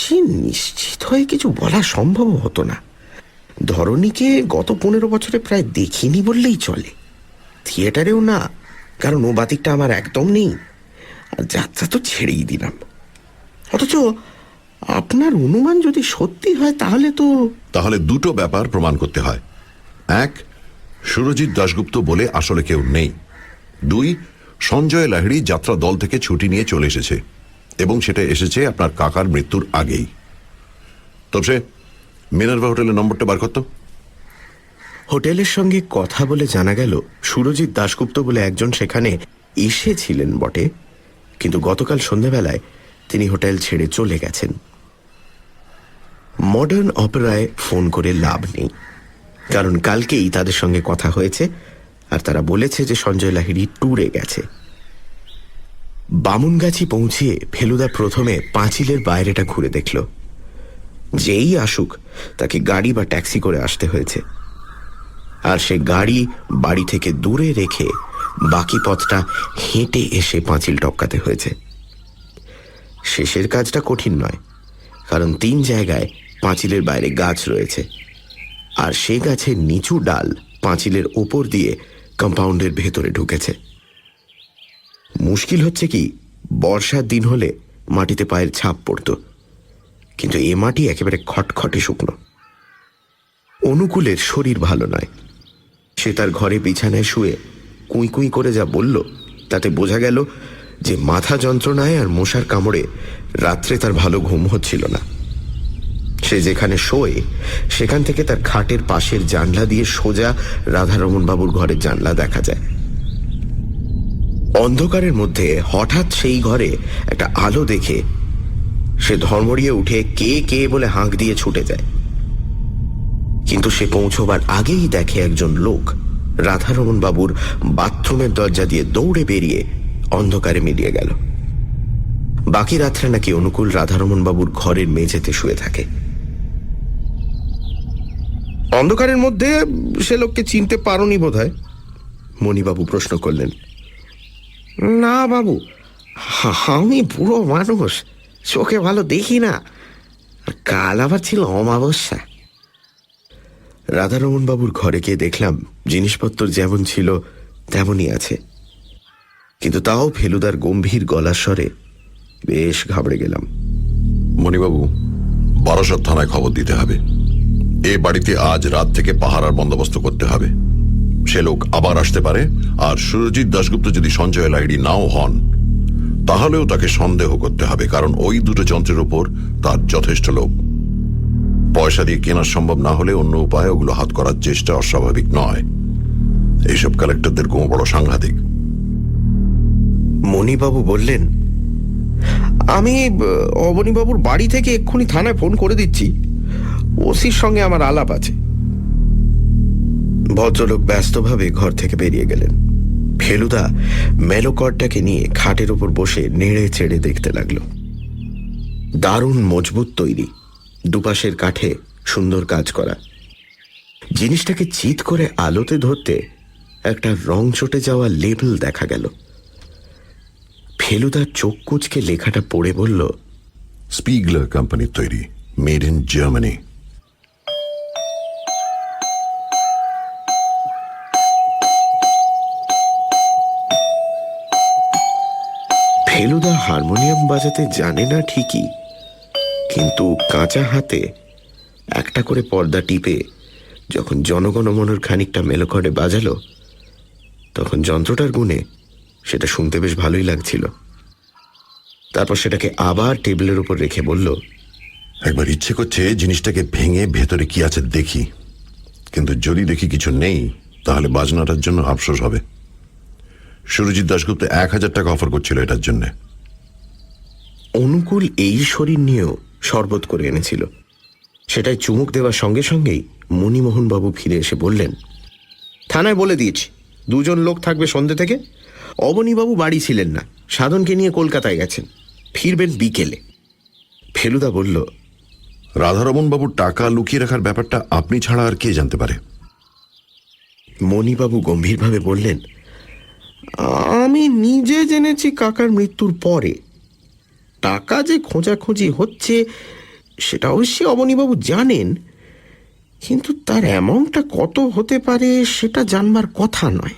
সে নিশ্চিত হয়ে কিছু বলা সম্ভব হতো না। ধরণীকে গত 15 বছরে প্রায় দেখিনি বললেই চলে। থিয়েটারেও না, কারণ ও বাতিকটা আমার একদম নেই, আর যাত্রা তো ছেড়েই দিলাম। অথচ আপনার অনুমান যদি সত্যি হয় তাহলে দুটো ব্যাপার প্রমাণ করতে হয়। এক, সুরজিৎ দাশগুপ্ত বলে আসলে কেউ নেই। দুই, সঞ্জয় লাহিড়ী যাত্রা দল থেকে ছুটি নিয়ে চলে এসেছে, এবং সেটা এসেছে আপনার কাকার মৃত্যুর আগেই। তবে মিনার্ভা হোটেলের নম্বরটা বার করত। হোটেলের সঙ্গে কথা বলে জানা গেল সুরজিৎ দাশগুপ্ত বলে একজন সেখানে এসেছিলেন বটে, কিন্তু গতকাল সন্ধ্যাবেলায় তিনি হোটেল ছেড়ে চলে গেছেন। মডার্ন অপেরায় ফোন করে লাভ নেই, কারণ কালকেই তাদের সঙ্গে কথা হয়েছে, আর তারা বলেছে যে সঞ্জয় লাহিড়ী ট্যুরে গেছে। বামুনগাছি পৌঁছিয়ে ফেলুদা প্রথমে পাঁচিলের বাইরেটা ঘুরে দেখল। যেই আসুক তাকে গাড়ি বা ট্যাক্সি করে আসতে হয়েছে, আর সে গাড়ি বাড়ি থেকে দূরে রেখে বাকি পথটা হেঁটে এসে পাঁচিল টপকাতে হয়েছে। শেষের কাজটা কঠিন নয়, কারণ 3 জায়গায় পাঁচিলের বাইরে গাছ রয়েছে, আর সে গাছের নিচু ডাল পাঁচিলের ওপর দিয়ে কম্পাউন্ডের ভেতরে ঢুকেছে। মুশকিল হচ্ছে কি, বর্ষার দিন হলে মাটিতে পায়ের ছাপ পড়ত, কিন্তু এ মাটি একেবারে খটখটে শুকনো। অনুকূলের শরীর ভালো নয়। সে তার ঘরে বিছানায় শুয়ে কুঁই কুঁই করে যা বলল, তাতে বোঝা গেল যে মাথা যন্ত্রণায় আর মশার কামড়ে রাত্রে তার ভালো ঘুম হচ্ছিল না। সে যেখানে শোয় সেখান থেকে তার খাটের পাশের জানলা দিয়ে সোজা রাধারমণ বাবুর ঘরের জানলা দেখা যায়। অন্ধকারের মধ্যে হঠাৎ সেই ঘরে একটা আলো দেখে সে ধর্মড়িয়ে উঠে কে কে বলে হাঁক দিয়ে ছুটে যায়, কিন্তু সে পৌঁছবার আগেই দেখে একজন লোক রাধারমণ বাবুর বাথরুমের দরজা দিয়ে দৌড়ে বেরিয়ে অন্ধকারে মিলিয়ে গেল। বাকি রাত্রে নাকি অনুকূল রাধারমণ বাবুর ঘরের মেঝেতে শুয়ে থাকে। অন্ধকারের মধ্যে সে লোককে চিনতে পারোনি বোধহয়? মণিবাবু প্রশ্ন করলেন। না বাবু, আমি বুড়ো মানুষ, চোখে ভালো দেখি না, কাল আবার ছিল অমাবস্যা। রাধারমণ বাবুর ঘরে গিয়ে দেখলাম জিনিসপত্র যেমন ছিল তেমনই আছে, কিন্তু তাও ফেলুদার গম্ভীর গলার স্বরে বেশ ঘাবড়ে গেলাম। মণিবাবু, বারাসত থানায় খবর দিতে হবে। এ বাড়িতে আজ রাত থেকে পাহারার বন্দোবস্ত করতে হবে। সে লোক আবার আসতে পারে, আর সুরজিৎ দাশগুপ্ত যদি সঞ্জয় লাহিড়ী নাও হন, তাহলেও তাকে সন্দেহ করতে হবে, কারণ ওই দুটো যন্ত্রের উপর তার যথেষ্ট লোভ। পয়সা দিয়ে কেনা সম্ভব না হলে অন্য উপায়ে ওগুলো হাত করার চেষ্টা অস্বাভাবিক নয়। এইসব কালেক্টরদের গুঁ বড় সাংঘাতিক। মণিবাবু বললেন, আমি অবনীবাবুর বাড়ি থেকে এক্ষুনি থানায় ফোন করে দিচ্ছি, ওসির সঙ্গে আমার আলাপ আছে। ভদ্রলোক ব্যস্তভাবে ঘর থেকে বেরিয়ে গেলেন। ফেলুদা মেলোকরটাকে নিয়ে খাটের ওপর বসে নেড়ে চেড়ে দেখতে লাগলো। দারুণ মজবুত তৈরি, দুপাশের কাঠে সুন্দর কাজ করা। জিনিসটাকে চিৎ করে আলোতে ধরতে একটা রং চটে যাওয়া লেবেল দেখা গেল। ফেলুদার চোখ কুঁচকে লেখাটা পড়ে বলল, স্পিগলার কোম্পানির তৈরি, made in Germany. Feluda harmonium বাজাতে জানে না ঠিকই, কিন্তু কাঁচা হাতে একটা করে পর্দা টিপে যখন জনগণমনের খানিকটা মেলোকর্ডে বাজালো, তখন যন্ত্রটার গুণে সেটা শুনতে বেশ ভালোই লাগছিল। তারপর সেটাকে আবার টেবিলের উপর রেখে বলল, একবার ইচ্ছে করছে জিনিসটাকে ভেঙে ভেতরে কি আছে দেখি, কিন্তু যদি দেখি কিছু নেই তাহলে বাজনাটার জন্য আফসোস হবে। সুরজিৎ দাশগুপ্ত 1000 টাকা অফার করছিল এটার জন্য। অনুকূল এই শরীর নিয়েও শরবত করে এনেছিল। সেটাই চুমুক দেওয়ার সঙ্গে সঙ্গেই মণিমোহনবাবু ফিরে এসে বললেন, থানায় বলে দিয়েছি 2 জন লোক থাকবে সন্ধ্যে থেকে। অবনীবাবু বাড়ি ছিলেন না, সাধনকে নিয়ে কলকাতায় গেছেন, ফিরবেন বিকেলে। ফেলুদা বলল, রাধারমণ বাবুর টাকা লুকিয়ে রাখার ব্যাপারটা আপনি ছাড়া আর কে জানতে পারে? মণিবাবু গম্ভীরভাবে বললেন, আমি নিজে জেনেছি কাকার মৃত্যুর পরে। টাকা যে খোঁজাখুঁজি হচ্ছে সেটা অবশ্যই অবনীবাবু জানেন, কিন্তু তার অ্যামাউন্টটা কত হতে পারে সেটা জানবার কথা নয়।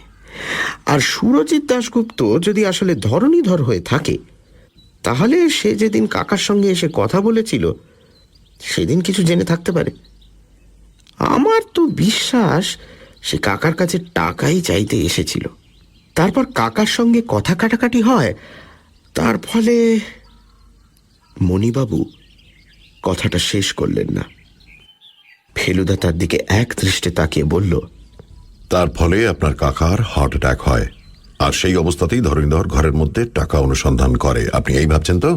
আর সুরজিৎ দাশগুপ্ত যদি আসলে ধরণীধর হয়ে থাকে, তাহলে সে যেদিন কাকার সঙ্গে এসে কথা বলেছিল সেদিন কিছু জেনে থাকতে পারে। আমার তো বিশ্বাস সে কাকার কাছে টাকাই চাইতে এসেছিল, তারপর কাকার সঙ্গে কথা কাটাকাটি হয়, তার ফলে। মণিবাবু কথাটা শেষ করলেন না। ফেলুদা তার দিকে এক দৃষ্টে তাকিয়ে বলল, তার ফলে আপনার কাকার হার্ট অ্যাটাক হয়, আর সেই অবস্থাতেই ধরণীধর ঘরের মধ্যে টাকা অনুসন্ধান করে। আপনি এই ভাবছেন তো?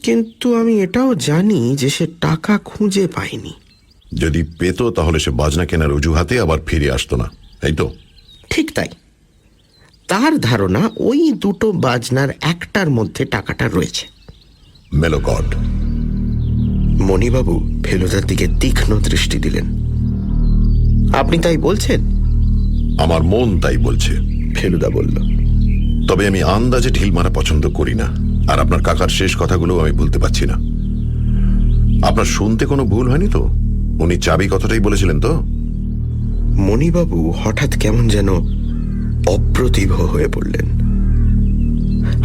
কিন্তু আমি এটাও জানি যে সে টাকা খুঁজে পায়নি। যদি পেত তাহলে সে বাজনা কেনার অজুহাতে আবার ফিরে আসতো না, এই তো? ঠিক তাই। তার ধারণা ওই 2টো বাজনার একটার মধ্যে টাকাটা রয়েছে। মেলোকর্ড। মণিবাবু ফেলুদার দিকে তীক্ষ্ণ দৃষ্টি দিলেন। আপনি তাই বলছেন? আমার মন তাই বলছে, ফেলুদা বলল। তবে আমি আন্দাজে ঢিল মারা পছন্দ করি না, আর আপনার কাকার শেষ কথাগুলো আমি ভুলতে পারছি না। আপনার শুনতে কোনো ভুল হয়নি তো? উনি চাবি কথাটাই বলেছিলেন তো? মণিবাবু হঠাৎ কেমন যেন অপ্রতিভ হয়ে পড়লেন।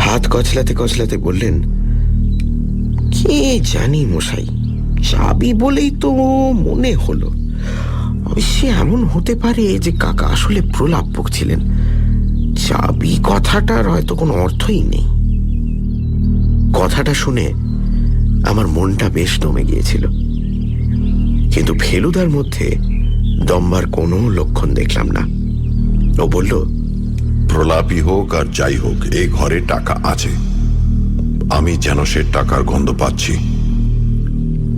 হাত কচলাতে কচলাতে বললেন, কে জানি মশাই, চাবি বলেই তো মনে হলো। অবশ্যই এমন হতে পারে যে কাকা আসলে প্রলাপ বকছিলেন, চাবি কথাটার হয়তো কোনো অর্থই নেই। কথাটা শুনে আমার মনটা বেশ দমে গিয়েছিল, কিন্তু ফেলুদার মধ্যে দমবার কোনো লক্ষণ দেখলাম না। ও বলল, প্রলাপই হোক আর যাই হোক, এই ঘরে টাকা আছে। আমি যেন সে টাকার গন্ধ পাচ্ছি।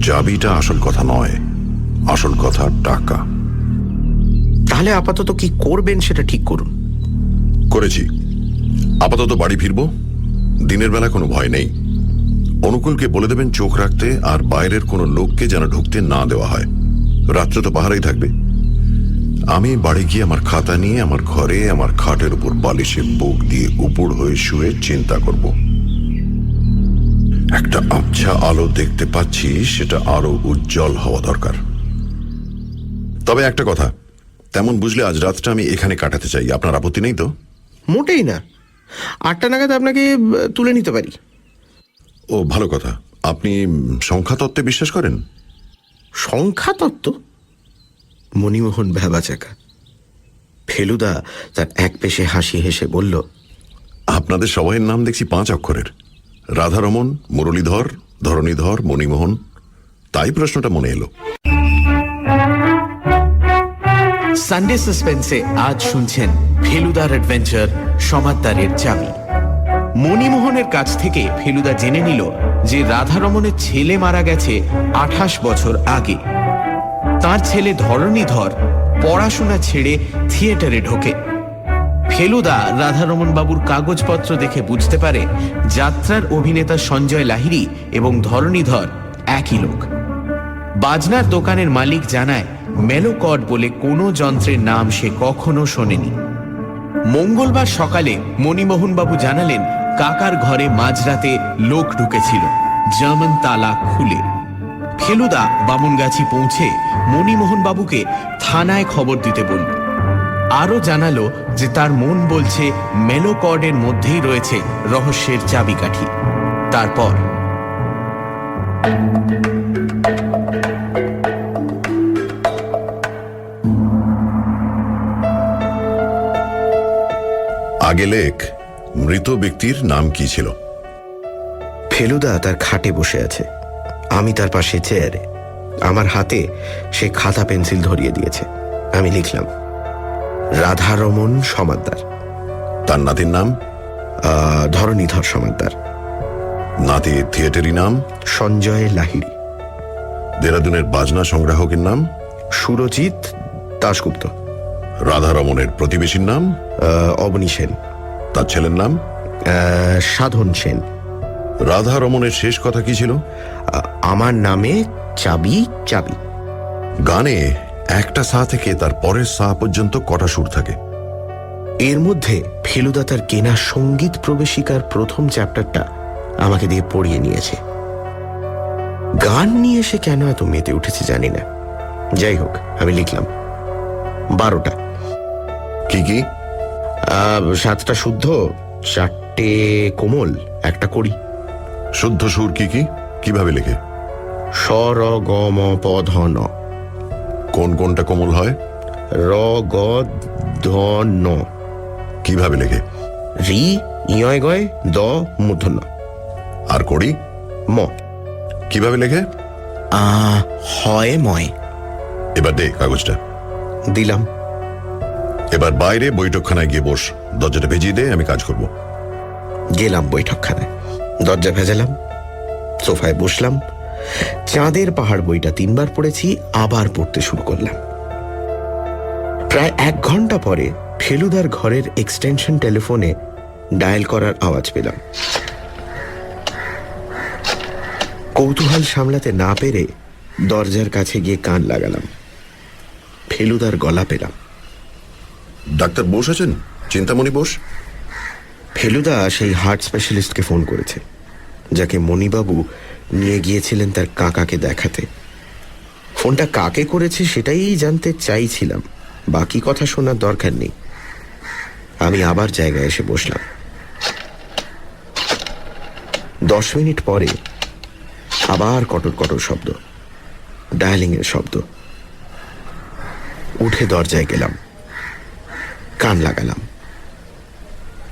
চাবিটা আসল কথা নয়, আসল কথা টাকা। তাহলে আপাতত কি করবেন সেটা ঠিক করুন। করেছি। আপাতত বাড়ি ফিরব। দিনের বেলা কোনো ভয় নেই। অনুকূলকে বলে দেবেন চোখ রাখতে, আর বাইরের কোনো লোককে যেন ঢুকতে না দেওয়া হয়। রাত্রে তো পাহারাই থাকবে। আমি বাড়ি গিয়ে আমার খাতা নিয়ে আমার ঘরে আমার খাটের উপর বালিশে বুক দিয়ে উপুড় হয়ে শুয়ে চিন্তা করব। একটা আবছা আলো দেখতে পাচ্ছি, সেটা আরো উজ্জ্বল হওয়া দরকার। তবে একটা কথা, তেমন বুঝলে আজ রাতটা আমি এখানে কাটাতে চাই। আপনার আপত্তি নেই তো? মোটেই না। 8টা নাগাদ আপনাকে তুলে নিতে পারি। ও ভালো কথা। আপনি সংখ্যাতত্ত্বে বিশ্বাস করেন? সংখ্যাতত্ত্ব? মণিমোহন ভ্যাবাচাকা। ফেলুদা তার এক পেশে হাসি হেসে বলল, আপনাদের সবাইয়ের নাম দেখছি 5 অক্ষরের। রাধারমণ, মুরলীধর, ধরণীধর, মণিমোহন। তাই প্রশ্নটা মনে এলো। সানডে সাসপেন্সে আজ শুনছেন ফেলুদার অ্যাডভেঞ্চার সমাদদারের চাবি। মণিমোহনের কাছ থেকে ফেলুদা জেনে নিল যে রাধারমণের ছেলে মারা গেছে 28 বছর আগে। তার ছেলে ধরণীধর পড়াশোনা ছেড়ে থিয়েটারে ঢোকে। ফেলুদা রাধারমণ বাবুর কাগজপত্র দেখে বুঝতে পারে যাত্রার অভিনেতা সঞ্জয় লাহিড়ী এবং ধরণীধর একই লোক। বাজনার দোকানের মালিক জানায় মেলোকর্ড বলে কোনো যন্ত্রের নাম সে কখনো শোনেনি। মঙ্গলবার সকালে মণিমোহনবাবু জানালেন কাকার ঘরে মাঝরাতে লোক ঢুকেছিল জার্মান তালা খুলে। ফেলুদা বামুনগাছি পৌঁছে মণিমোহনবাবুকে থানায় খবর দিতে বলল। আরো জানালো যে তার মন বলছে মেলোকর্ডের মধ্যেই রয়েছে রহস্যের চাবিকাঠি। তারপর আগে লেখ, মৃত ব্যক্তির নাম কি ছিল? ফেলুদা তার খাটে বসে আছে, আমি তার পাশে চেয়ারে। আমার হাতে সে খাতা পেন্সিল ধরিয়ে দিয়েছে। আমি লিখলাম রাধারমণ সমাদ্দার। তার নাতির নাম? ধরণীধর সমাদ্দার। নাতির থিয়েটারি নাম? সঞ্জয় লাহিড়ী। দেরাদুনের বাজনা সংগ্রাহকের নাম? সুরজিৎ দাশগুপ্ত। রাধারমণের প্রতিবেশীর নাম? অবনী সেন। তার ছেলের নাম? সাধন সেন। রাধারমণের শেষ কথা কি ছিল? আমার নামে চাবি চাবি। গানে একটা সা থেকে তার পরের সা পর্যন্ত কটা সুর থাকে? এর মধ্যে ফেলুদা তার কেনা সঙ্গীত প্রবেশিকার প্রথম চ্যাপ্টারটা আমাকে দিয়ে পড়িয়ে নিয়েছে। গান নিয়ে সে কেন এত মেতে উঠেছে জানি না। যাই হোক, আমি লিখলাম 12টা। কি কি? 7টা শুদ্ধ, 4টে কোমল, 1টা কড়ি। শুদ্ধ সুর কি কি? কিভাবে লেখে? স র গ ম প ধ ন। কোন কোনটা কোমল হয়? র গ ধ ন। কিভাবে লেখে? রি ইয় গয় দ মূর্ধন্য। আর কড়ি? ম। কিভাবে লেখে? হয় ময়। এবার দে কাগজটা। দিলাম। এবার বাইরে বৈঠকখানায় গিয়ে বস, দরজাটা ভেজিয়ে দে, আমি কাজ করব। গেলাম বৈঠকখানায়, দরজা ভেজালাম, সোফায় বসলাম। চাঁদের পাহাড় বইটা 3বার পড়েছি, আবার পড়তে শুরু করলাম। প্রায় 1 ঘন্টা পরে ফেলুদার ঘরের এক্সটেনশন টেলিফোনে ডায়াল করার আওয়াজ পেলাম। কৌতূহল সামলাতে না পেরে দরজার কাছে গিয়ে কান লাগালাম। ফেলুদার গলা পেলাম। ডাক্তার বোস আছেন? চিন্তামণি বোস? ফেলুদা সেই হার্ট স্পেশালিস্টকে ফোন করেছে, যাকে মণিবাবু নিয়ে গিয়েছিলেন তার কাকাকে দেখাতে। ফোনটা কাকে করেছে সেটাই জানতে চাইছিলাম, বাকি কথা শোনার দরকার নেই। আমি আবার জায়গায় এসে বসলাম। 10 মিনিট পরে আবার কটর কটর শব্দ, ডায়ালিংয়ের শব্দ। উঠে দরজায় গেলাম, কান লাগালাম।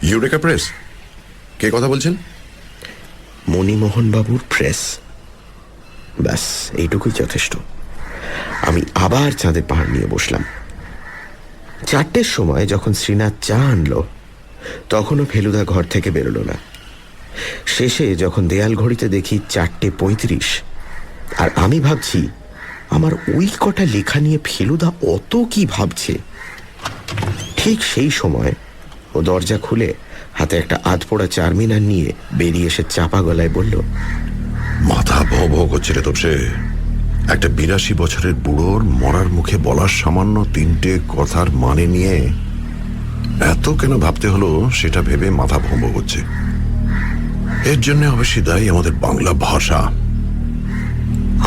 Eureka press? কে কথা বলছেন? মণিমোহনবাবুর প্রেস। ব্যাস এইটুকুই যথেষ্ট। আমি আবার চাঁদের পাহাড় নিয়ে বসলাম। 4টের সময় যখন শ্রীনাথ চা আনলো, তখনও ফেলুদা ঘর থেকে বেরোলো না। শেষে যখন দেয়াল ঘড়িতে দেখি 4:35, আর আমি ভাবছি আমার ওই কটা লেখা নিয়ে ফেলুদা অত কি ভাবছে, ঠিক সেই সময় ও দরজা খুলে হাতে একটা আধপোড়া চারমিনার নিয়ে বেরিয়ে এসে চাপা গলায় বলল, মাথা ভো ভো করছে রে তোপসে। একটা 82 বছরের বুড়োর মরার মুখে বলার সামান্য 3টে কথার মানে নিয়ে এত কেন ভাবতে হলো সেটা ভেবে মাথা ভো ভো করছে। এর জন্য অবশ্যই দায়ী আমাদের বাংলা ভাষা।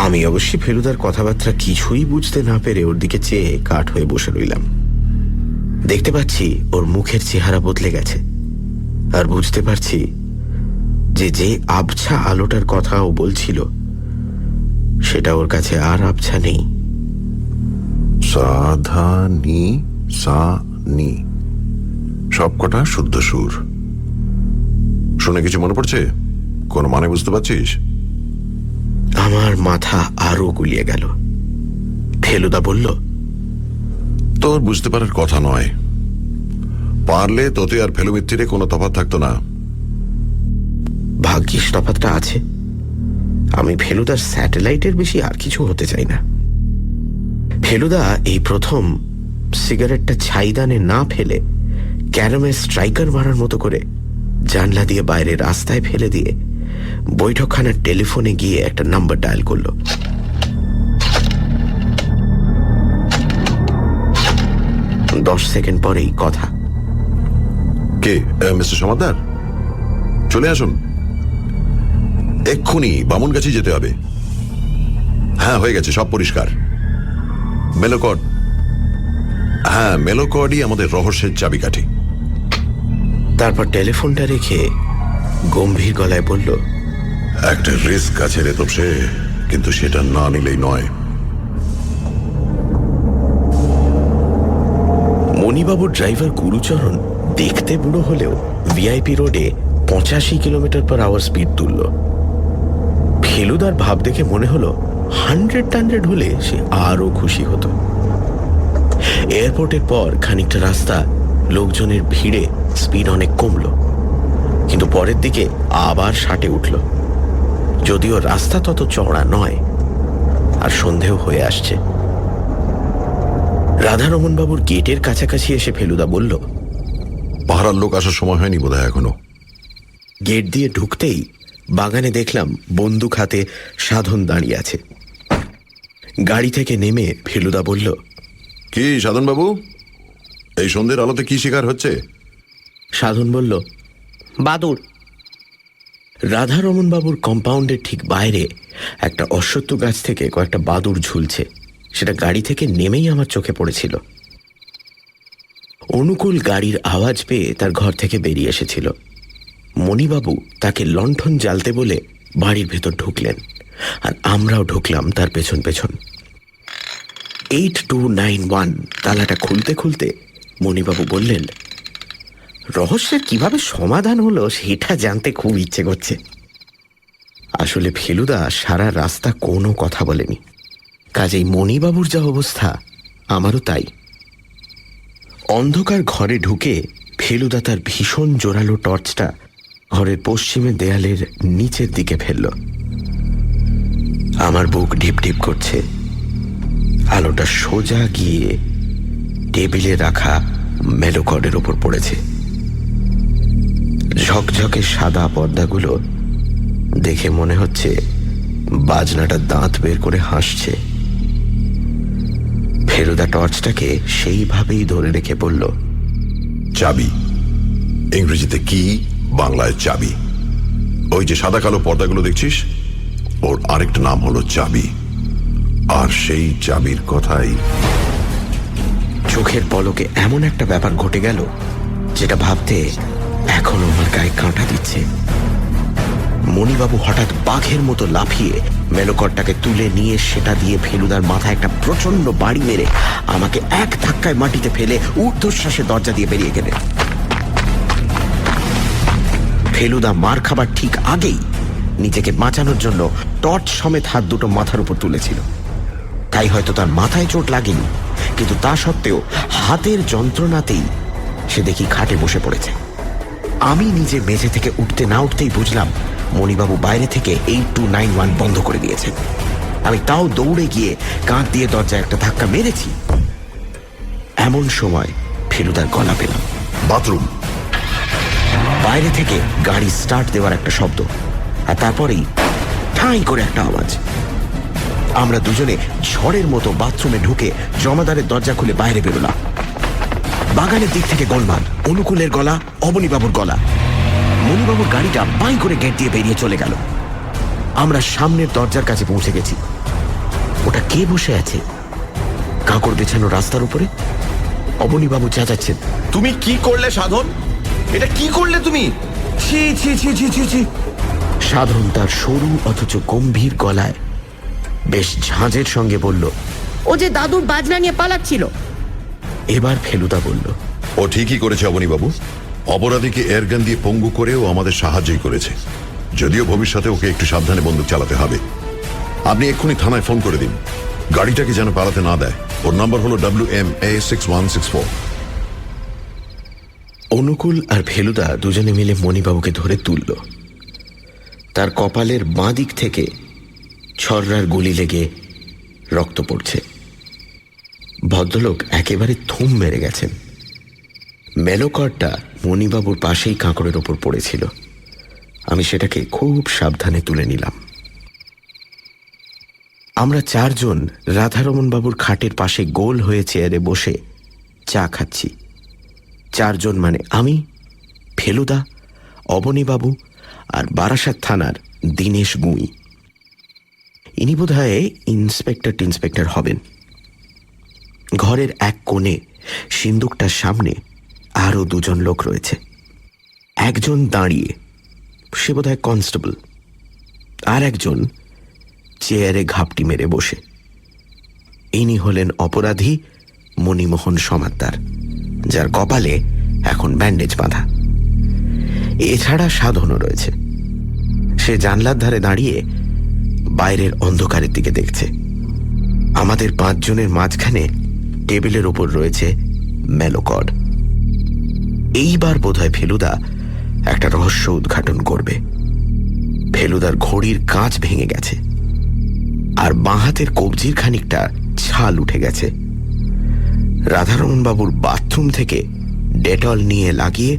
আমি অবশ্যই ফেলুদার কথাবার্তা কিছুই বুঝতে না পেরে ওর দিকে চেয়ে কাঠ হয়ে বসে রইলাম। দেখতে পাচ্ছি ওর মুখের চেহারা বদলে গেছে, আর বুঝতে পারছি যে আবছা আলোটার কথা ও বলছিল সেটা ওর কাছে আর আবছা নেই। সাধানি সানি সবকটা শুদ্ধ সুর। শুনে কিছু মনে পড়ছে? কোন মানে বুঝতে পারছিস? আমার মাথা আরো গুলিয়ে গেল। ফেলুদা বলল, তোর বুঝতে পারার কথা নয়। পারলে তোতে আর ফেলুমিত্তিরে কোনো তফাৎ থাকতো না। ভাগ্যিস তফাৎটা আছে। আমি ফেলুদার স্যাটেলাইটের বেশি আর কিছু হতে চাই না। ফেলুদা এই প্রথম সিগারেটটা ছাইদানে না ফেলে ক্যারামে স্ট্রাইকার মারার মতো করে জানলা দিয়ে বাইরে রাস্তায় ফেলে দিয়ে বৈঠকখানার টেলিফোনে গিয়ে একটা নাম্বার ডায়াল করল। দশ সেকেন্ড পরেই কথা। কে মিস্টার সমাদ্দার? চলে আসুন, এক্ষুনি বামুনগাছি যেতে হবে। হ্যাঁ, হয়ে গেছে, সব পরিষ্কার। মেলোকড, হ্যাঁ মেলোকডই আমাদের রহস্যের চাবিকাঠি। তারপর টেলিফোনটা রেখে গম্ভীর গলায় বলল, একটা রিস্ক আছে রে তোপসে, কিন্তু সেটা না নিলেই নয়। মণিবাবুর ড্রাইভার গুরুচরণ দেখতে বুড়ো হলেও ভিআইপি রোডে 85 কিলোমিটার/আওয়ার স্পিড তুলল। ফেলুদার ভাব দেখে মনে হলো 100 হলে সে আরো খুশি হতো। এয়ারপোর্টের পর খানিকটা রাস্তা লোকজনের ভিড়ে স্পিড অনেক কমল, কিন্তু পরের দিকে আবার 60-এ উঠল। যদিও রাস্তা তত চওড়া নয়, আর সন্ধেও হয়ে আসছে। রাধারমণবাবুর গেটের কাছাকাছি এসে ফেলুদা বলল, পাহারার লোক আসার সময় হয়নি বোধহয় এখনো। গেট দিয়ে ঢুকতেই বাগানে দেখলাম বন্দুক হাতে সাধন দাঁড়িয়ে আছে। গাড়ি থেকে নেমে ফেলুদা বলল, কি সাধনবাবু, এই সন্ধ্যের আলোতে কি শিকার হচ্ছে? সাধন বলল, বাদুড়। রাধারমণবাবুর কম্পাউন্ডের ঠিক বাইরে একটা অশ্বত্থ গাছ থেকে কয়েকটা বাদুড় ঝুলছে। সেটা গাড়ি থেকে নেমেই আমার চোখে পড়েছিল। অনুকূল গাড়ির আওয়াজ পেয়ে তার ঘর থেকে বেরিয়ে এসেছিল। মণিবাবু তাকে লণ্ঠন জ্বালতে বলে বাড়ির ভেতর ঢুকলেন, আর আমরাও ঢুকলাম তার পেছন পেছন। 8291 তালাটা খুলতে খুলতে মণিবাবু বললেন, রহস্যের কিভাবে সমাধান হলো সেটা জানতে খুব ইচ্ছে করছে। আসলে ফেলুদা সারা রাস্তা কোনো কথা বলেনি, কাজেই মণিবাবুর যা অবস্থা আমারও তাই। অন্ধকার ঘরে ঢুকে ফেলুদা তার ভীষণ জোরালো টর্চটা ঘরের পশ্চিমে দেয়ালের নিচের দিকে ফেলল। আমার বুক ঢিপ ঢিপ করছে। আলোটা সোজা গিয়ে টেবিলে রাখা মেলোকডের ওপর পড়েছে। ঝকঝকে সাদা পর্দাগুলো দেখে মনে হচ্ছে বাজনাটা দাঁত বের করে হাসছে। ফেলুদা টর্চটাকে সেইভাবেই ধরে রেখে বলল, চাবি, ইংরেজিতে কি, বাংলায় চাবি। ওই যে সাদা কালো পর্দাগুলো দেখছিস, ওর আরেকটা নাম হলো চাবি। আর সেই চাবির কথাই। চোখের পলকে এমন একটা ব্যাপার ঘটে গেল যেটা ভাবতে এখনো আমার গায়ে কাঁটা দিচ্ছে। মণিবাবু হঠাৎ বাঘের মতো লাফিয়ে মেলোকডটাকে তুলে নিয়ে সেটা দিয়ে ফেলুদার মাথায় একটা প্রচন্ড বাড়ি মেরে আমাকে এক ধাক্কায় মাটিতে ফেলে ঊর্ধ্বশ্বাসে দরজা দিয়ে বেরিয়ে গেলেন। ফেলুদা মার খাবার ঠিক আগেই নিজেকে বাঁচানোর জন্য টর্চ সমেত হাত দুটো মাথার উপর তুলেছিল। তাই হয়তো তার মাথায় চোট লাগেনি, কিন্তু তা সত্ত্বেও হাতের যন্ত্রণাতেই সে দেখি খাটে বসে পড়েছে। আমি নিজে মেঝে থেকে উঠতে না উঠতেই বুঝলাম মণিবাবু বাইরে থেকে 8291 বন্ধ করে দিয়েছেন। আমি তাও দৌড়ে গিয়ে কাঁধ দিয়ে দরজায় একটা ধাক্কা মেরেছি। এমন সময় ফেলুদার গলা পেলাম। বাথরুম। বাইরে থেকে গাড়ি স্টার্ট দেওয়ার একটা শব্দ, আর তারপরেই ঠাঁই করে একটা আওয়াজ। আমরা দুজনে ঝড়ের মতো বাথরুমে ঢুকে জমাদারের দরজা খুলে বাইরে বেরোলাম। বাগানের দিক থেকে গোলমাল, অনুকূলের গলা, অবনীবাবুর গলা। মণিবাবুর গাড়িটা বাঁই করে গেট দিয়ে বেরিয়ে চলে গেল। আমরা সামনের দরজার কাছে পৌঁছে গেছি। ওটা কে বসে আছে কাঁকড় বেছানো রাস্তার উপরে? অবনীবাবু চেঁচাচ্ছেন, তুমি কি করলে সাধন? এটা কি করলে তুমি? ছি ছি ছি ছি ছি ছি। সাধন তার সরু অথচ গম্ভীর গলায় বেশ ঝাঁঝের সঙ্গে বলল, ও যে দাদুর বাজনা নিয়ে পালাচ্ছিল। এবার ফেলুদা বলল, ও ঠিকই করেছে অবনীবাবু। অপরাধীকে এয়ারগান দিয়ে পঙ্গু করেও আমাদের সাহায্যই করেছে। যদিও ভবিষ্যতে ওকে একটু সাবধানে বন্দুক চালাতে হবে। আপনি এক্ষুনি থানায় ফোন করে দিন, গাড়িটাকে যেন পালাতে না দেয়। ওর নাম্বার হলো WMA6164। অনুকূল আর ফেলুদা দুজনে মিলে মণিবাবুকে ধরে তুলল। তার কপালের বাঁ দিক থেকে ছররার গুলি লেগে রক্ত পড়ছে। ভদ্রলোক একেবারে থুম মেরে গেছেন। মেলোকডটা মণিবাবুর পাশেই কাঁকড়ের ওপর পড়েছিল। আমি সেটাকে খুব সাবধানে তুলে নিলাম। আমরা চারজন রাধারমণবাবুর খাটের পাশে গোল হয়ে চেয়ারে বসে চা খাচ্ছি। চারজন মানে আমি, ফেলুদা, অবনীবাবু আর বারাসাত থানার দীনেশ গুঁই। ইনি বোধহয় ইন্সপেক্টর হবেন। ঘরের এক কোণে সিন্দুকটার সামনে আরও দুজন লোক রয়েছে। একজন দাঁড়িয়ে, সে বোধহয় কনস্টেবল, আর একজন চেয়ারে ঘাপটি মেরে বসে। ইনি হলেন অপরাধী মণিমোহন সমাদ্দার, যার কপালে এখন ব্যান্ডেজ বাঁধা। এছাড়া সাধনও রয়েছে। সে জানলার ধারে দাঁড়িয়ে বাইরের অন্ধকারের দিকে দেখছে। আমাদের 5 জনের মাঝখানে টেবিলের ওপর রয়েছে মেলোকড। এইবার বোধহয় ফেলুদা একটা রহস্য উদ্ঘাটন করবে। ফেলুদার ঘড়ির কাঁচ ভেঙে গেছে, আর বাঁ হাতের কবজির খানিকটা ছাল উঠে গেছে। রাধারমণ বাবুর বাথরুম থেকে ডেটল নিয়ে লাগিয়ে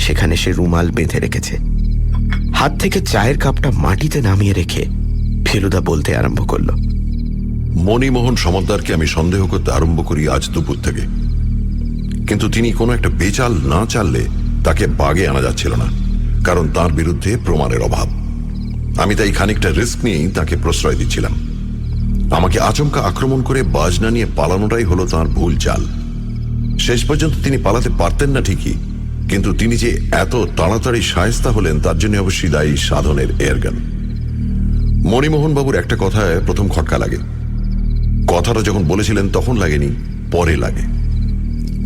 সেখানে সে রুমাল বেঁধে রেখেছে। হাত থেকে চায়ের কাপটা মাটিতে নামিয়ে রেখে ফেলুদা বলতে আরম্ভ করল। মণিমোহন সমাদ্দারকে আমি সন্দেহ করতে আরম্ভ করি আজ দুপুর থেকে, কিন্তু তিনি কোনো একটা বেচাল না চাললে তাকে বাগে আনা যাচ্ছিল না, কারণ তার বিরুদ্ধে প্রমাণের অভাব। আমি তাই খানিকটা রিস্ক নিয়েই তাকে প্রশ্রয় দিচ্ছিলাম। আমাকে আচমকা আক্রমণ করে বাজনা নিয়ে পালানোটাই হলো তার ভুল চাল। শেষ পর্যন্ত তিনি পালাতে পারতেন না ঠিকই, কিন্তু তিনি যে এত তাড়াতাড়ি শায়েস্তা হলেন তার জন্য অবশ্যই দায়ী সাধনের এয়ারগান। মণিমোহন বাবুর একটা কথায় প্রথম খটকা লাগে। কথাটা যখন বলেছিলেন তখন লাগেনি, পরে লাগে।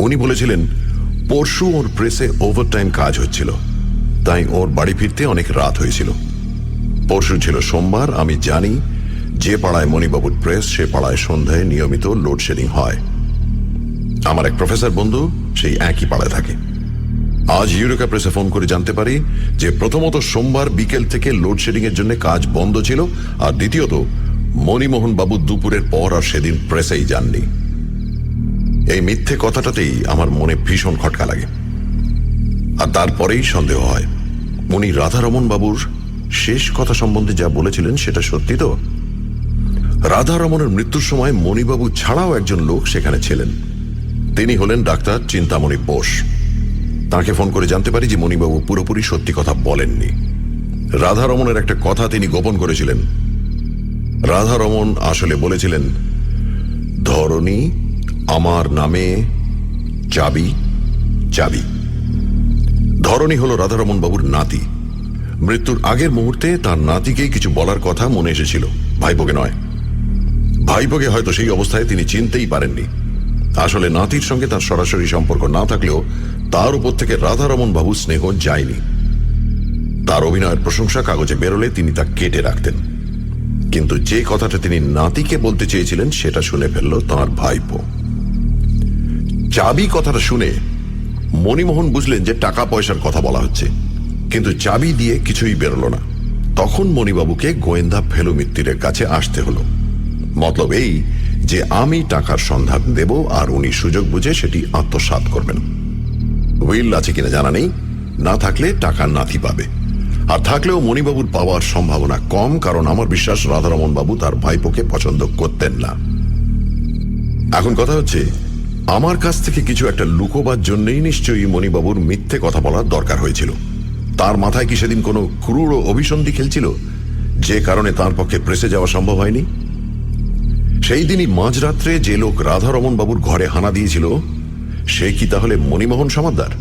উনি বলেছিলেন পরশু ওর প্রেসে ওভারটাইম কাজ হচ্ছিল, তাই ওর বাড়ি ফিরতে অনেক রাত হয়েছিল। পরশু ছিল সোমবার। আমি জানি যে পাড়ায় মণিবাবুর প্রেস সে পাড়ায় সন্ধ্যায় নিয়মিত লোডশেডিং হয়। আমার এক প্রফেসর বন্ধু সেই একই পাড়ায় থাকে। আজ ইউরেকা প্রেসে ফোন করে জানতে পারি যে প্রথমত সোমবার বিকেল থেকে লোডশেডিং এর জন্য কাজ বন্ধ ছিল, আর দ্বিতীয়ত মণিমোহন বাবু দুপুরের পর আর সেদিন প্রেসেই যাননি। এই মিথ্যে কথাটাতেই আমার মনে ভীষণ খটকা লাগে। আর তারপরেই সন্দেহ হয় উনি রাধারমণ বাবুর শেষ কথা সম্বন্ধে যা বলেছিলেন সেটা সত্যি তো? রাধারমণের মৃত্যুর সময় মণিবাবু ছাড়াও একজন লোক সেখানে ছিলেন। তিনি হলেন ডাক্তার চিন্তামণি বোস। তাকে ফোন করে জানতে পারি যে মণিবাবু পুরোপুরি সত্যি কথা বলেননি। রাধারমণের একটা কথা তিনি গোপন করেছিলেন। রাধারমণ আসলে বলেছিলেন, ধরণী আমার নামে চাবি চাবি। ধরণী হল রাধারমণ বাবুর নাতি। মৃত্যুর আগের মুহূর্তে তার নাতিকেই কিছু বলার কথা মনে এসেছিল, ভাইপোকে নয়। ভাইপোকে হয়তো সেই অবস্থায় তিনি চিনতেই পারেননি। আসলে নাতির সঙ্গে তার সরাসরি সম্পর্ক না থাকলেও তার উপর থেকে রাধারমণ বাবুর স্নেহ যায়নি। তার অভিনয়ের প্রশংসা কাগজে বেরোলে তিনি তা কেটে রাখতেন, কিন্তু যে কথাটা তিনি নাতিকে বলতে চেয়েছিলেন সেটা শুনে ফেলল তাঁর ভাইপো। চাবি কথাটা শুনে মণিমোহন বুঝলেন যে টাকা পয়সার কথা বলা হচ্ছে, কিন্তু চাবি দিয়ে কিছুই বেরোল না। তখন মণিবাবুকে গোয়েন্দা ফেলু মিত্তিরের কাছে আসতে হলো। মতলব এই যে আমি টাকার সন্ধান দেব আর উনি সুযোগ বুঝে সেটি আত্মসাৎ করবেন। উইল আছে কিনা জানা নেই, না থাকলে টাকা নাতি পাবে, আর থাকলেও মণিবাবুর পাওয়ার সম্ভাবনা কম, কারণ আমার বিশ্বাস রাধারমণ বাবু তার ভাইপোকে পছন্দ করতেন না। এখন কথা হচ্ছে, আমার কাছ থেকে কিছু একটা লুকোবার জন্যই নিশ্চয়ই মণিবাবুর মিথ্যে কথা বলার দরকার হয়েছিল। তার মাথায় কি সেদিন কোনো ক্রূর অভিসন্ধি খেলছিল যে কারণে তার পক্ষে প্রেসে যাওয়া সম্ভব হয়নি? সেই দিনই মাঝরাত্রে যে লোক রাধারমণ বাবুর ঘরে হানা দিয়েছিল সে কি তাহলে মণিমোহন সমাদ্দার?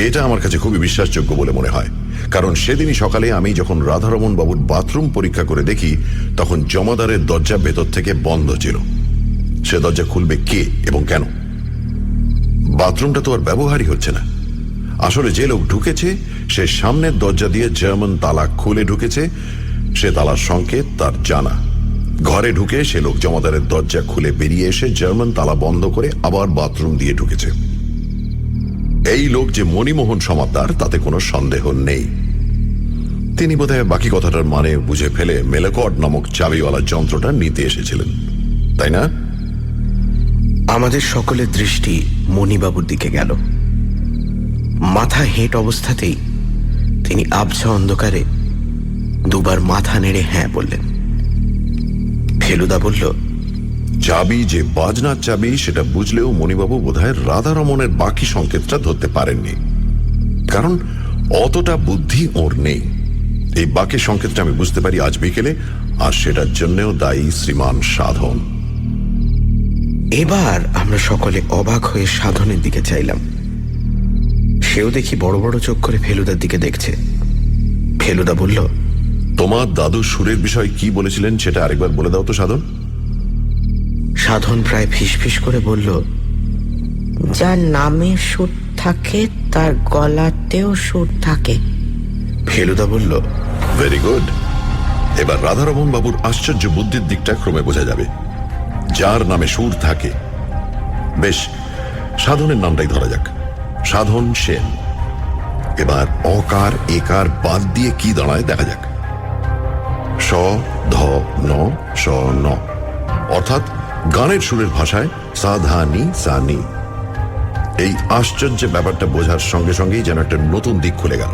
এটা আমার কাছে খুবই বিশ্বাসযোগ্য বলে মনে হয়, কারণ সেদিনই সকালে আমি যখন রাধারমণ বাবুর বাথরুম পরীক্ষা করে দেখি তখন জমাদারের দরজা ভেতর থেকে বন্ধ ছিল। সে দরজা খুলবে কে এবং কেন? বাথরুমটা তো আর ব্যবহারই হচ্ছে না। আসলে যে লোক ঢুকেছে সে সামনের দরজা দিয়ে জার্মান তালা খুলে ঢুকেছে। সে তালার সংকেত তার জানা। ঘরে ঢুকে সে লোক জমাদারের দরজা খুলে বেরিয়ে এসে জার্মান তালা বন্ধ করে আবার বাথরুম দিয়ে ঢুকেছে। এই লোক যে মণিমোহন সমাদ্দার তাতে কোনো সন্দেহ নেই। তিনি বোধহয় বাকি কথাটার মানে বুঝে ফেলে মেলোকড নামক চাবিওয়ালা যন্ত্রটা নিতে এসেছিলেন, তাই না? আমাদের সকলের দৃষ্টি মণিবাবুর দিকে গেল। মাথা হেঁট অবস্থাতেই তিনি আবছা অন্ধকারে দুবার মাথা নেড়ে হ্যাঁ বললেন। ফেলুদা বলল, চাবি যে বাজনার চাবি সেটা বুঝলেও মণিবাবু বোধহয় রাধারমণের বাকি সংকেতটা ধরতে পারেননি। কারণ অতটা বুদ্ধি ওর নেই। এই বাক্যের সংকেতটা আমি বুঝতে পারি আজ বিকেলে, আর সেটার জন্যও দায়ী শ্রীমান সাধন। এবার আমরা সকলে অবাক হয়ে সাধনের দিকে চাইলাম। সেও দেখি বড় বড় চোখ করে ফেলুদার দিকে দেখছে। ফেলুদা বলল, তোমার দাদু সুরের বিষয় কি বলেছিলেন সেটা আরেকবার বলে দাও তো সাধন। সাধন প্রায় ফিসফিস করে বলল, যার নামে সুর থাকে তার গলাতেও সুর থাকে। ফেলুদা বলল, ভেরি গুড। এবার রাধারমণ বাবুর আশ্চর্য বুদ্ধির দিকটা ক্রমে বোঝা যাবে। যার নামে সুর থাকে, বেশ, সাধনের নামটাই ধরা যাক, সাধন সেন। এবার অকার একার বাদ দিয়ে কি দাঁড়ায় দেখা যাক। স ধ ন স ন, অর্থাৎ গানের সুরের ভাষায় সা ধা নি সা নি। এই আশ্চর্য ব্যাপারটা বোঝার সঙ্গে সঙ্গেই যেন একটা নতুন দিক খুলে গেল।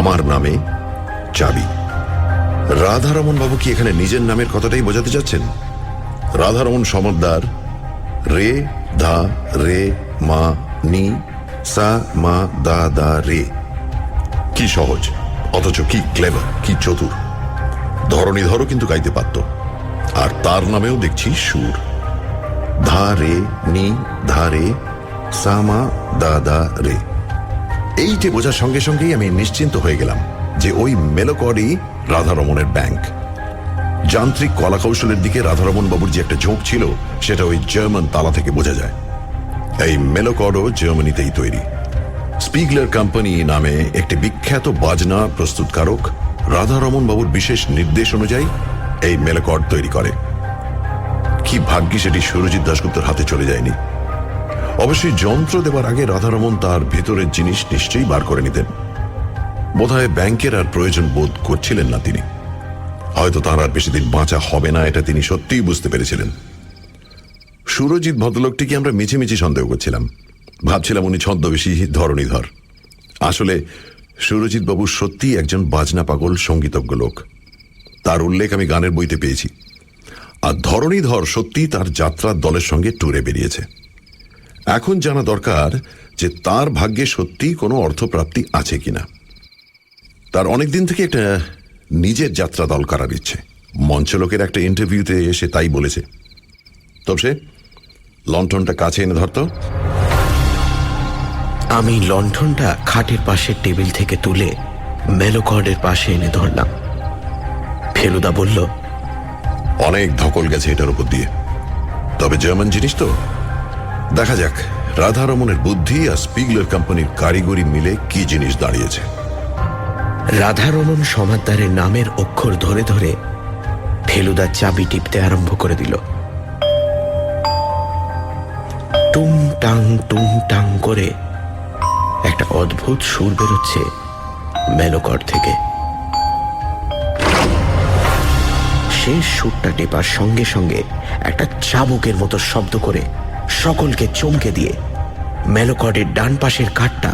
আমার নামে চাবি। রাধারমণ বাবু কি এখানে নিজের নামের কথাটাই বোঝাতে চাচ্ছেন? রাধারমণ সমদ্দার, রে ধা রে মা নি সা মা দা দা রে। কি সহজ, অথচ কি ক্লেভার, কি চতুর। ধরণীধরও কিন্তু গাইতে পারত, আর তার নামেও দেখছি সুর। ধা রে নি ধা রে সা মা দা দা রে। এইটে বোঝার সঙ্গে সঙ্গেই আমি নিশ্চিন্ত হয়ে গেলাম যে ওই মেলোকর্ডই রাধারমণের ব্যাংক। যান্ত্রিক কলাকৌশলের দিকে রাধারমণ বাবুর যে একটা ঝোঁক ছিল সেটা ওই জার্মান তালা থেকে বোঝা যায়। এই মেলোকর্ডও জার্মানিতেই তৈরি। স্পিগলার কোম্পানি নামে একটি বিখ্যাত বাজনা প্রস্তুতকারক রাধারমণ বাবুর বিশেষ নির্দেশ অনুযায়ী এই মেলোকর্ড তৈরি করে। কি ভাগ্যি সেটি সুরজিৎ দাশগুপ্তর হাতে চলে যায়নি। অবশ্যই যন্ত্র দেবার আগে রাধারমণ তার ভেতরের জিনিস নিশ্চয়ই বার করে নিতেন। বোধহয় ব্যাংকের আর প্রয়োজন বোধ করছিলেন না তিনি। হয়তো তাঁর আর বেশি দিন বাঁচা হবে না, এটা তিনি সত্যিই বুঝতে পেরেছিলেন। সুরজিৎ ভদ্রলোকটিকে আমরা মিছিমিছি সন্দেহ করছিলাম, ভাবছিলাম উনি ছদ্মবেশী ধরণীধর। আসলে সুরজিৎ বাবু সত্যিই একজন বাজনা পাগল সঙ্গীতজ্ঞ লোক। তার উল্লেখ আমি গানের বইতে পেয়েছি। আর ধরণীধর সত্যিই তার যাত্রার দলের সঙ্গে ট্যুরে বেরিয়েছে। এখন জানা দরকার যে তার ভাগ্যে সত্যিই কোনো অর্থপ্রাপ্তি আছে কিনা। তার অনেকদিন থেকে একটা নিজের যাত্রা দল করার ইচ্ছে। মঞ্চলোকের একটা ইন্টারভিউতে এসে তাই বলেছে। তবে সে লণ্ঠনটা কাছে এনে ধরত। আমি লণ্ঠনটা খাটের পাশের টেবিল থেকে তুলে মেলোকর্ডের পাশে এনে ধরলাম। ফেলুদা বলল, অনেক ধকল গেছে এটার উপর দিয়ে, তবে জার্মান জিনিস তো। দেখা যাক রাধারমণের বুদ্ধি আর স্পিগলার কোম্পানির কারিগরি মিলে কি জিনিস দাঁড়িয়েছে। রাধারমণ সমাদ্দারের নামের অক্ষর ধরে ধরে ফেলুদা চাবি টিপতে আরম্ভ করে দিল। টুং টাং করে একটা অদ্ভুত সুর বেরোচ্ছে মেলোকর্ড থেকে। শেষ সুরটা টেপার সঙ্গে সঙ্গে একটা চাবুকের মতো শব্দ করে সকলকে চমকে দিয়ে মেলোকর্ডের ডান পাশের কাঠটা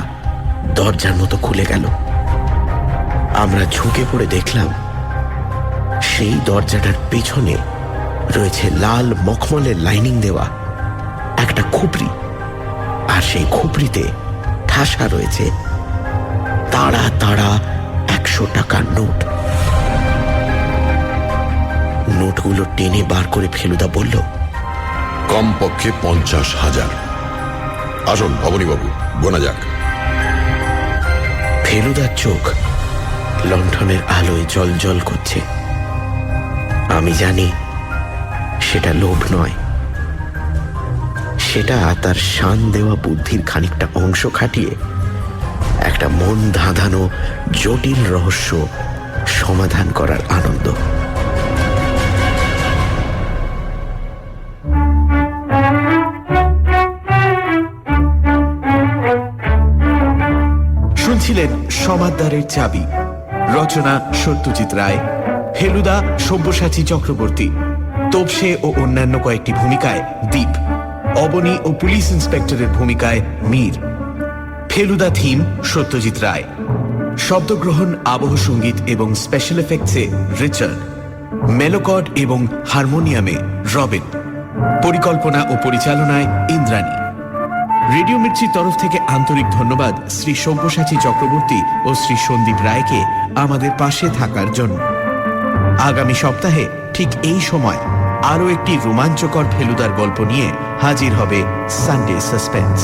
দরজার মতো খুলে গেল। আমরা ঝুঁকে পড়ে দেখলাম সেই দরজাটার পেছনে রয়েছে লাল মখমলের লাইনিং দেওয়া একটা খুপড়ি, আর সেই খুপড়িতে ঠাসা রয়েছে তাড়া তাড়া 100 টাকার নোট। নোটগুলো টেনে বার করে ফেলুদা বলল, কমপক্ষে 50,000। আসুন অবনীবাবু, গোনা যাক। ফেলুদার চোখ লণ্ঠনের আলোয় জ্বলজ্বল করছে। আমি জানি সেটা লোভ নয়, সেটা তার শান দেওয়া বুদ্ধির খানিকটা অংশ খাটিয়ে একটা মন ধাঁধানো জটিল রহস্য সমাধান করার আনন্দ। শুনছিলেন সমাদ্দারের চাবি। রচনা সত্যজিৎ রায়, ফেলুদা সব্যসাচী চক্রবর্তী, তোপসে ও অন্যান্য কয়েকটি ভূমিকায় দীপ, অবনী ও পুলিশ ইন্সপেক্টরের ভূমিকায় মীর। ফেলুদা থিম সত্যজিৎ রায়, শব্দগ্রহণ, আবহ সঙ্গীত এবং স্পেশাল এফেক্টসে রিচার্ড, মেলোকর্ড এবং হারমোনিয়ামে রবিন, পরিকল্পনা ও পরিচালনায় ইন্দ্রাণী। রেডিও মির্চির তরফ থেকে আন্তরিক ধন্যবাদ শ্রী সব্যসাচী চক্রবর্তী ও শ্রী সন্দীপ রায়কে আমাদের পাশে থাকার জন্য। আগামী সপ্তাহে ঠিক এই সময় আরও একটি রোমাঞ্চকর ফেলুদার গল্প নিয়ে হাজির হবে সানডে সাসপেন্স।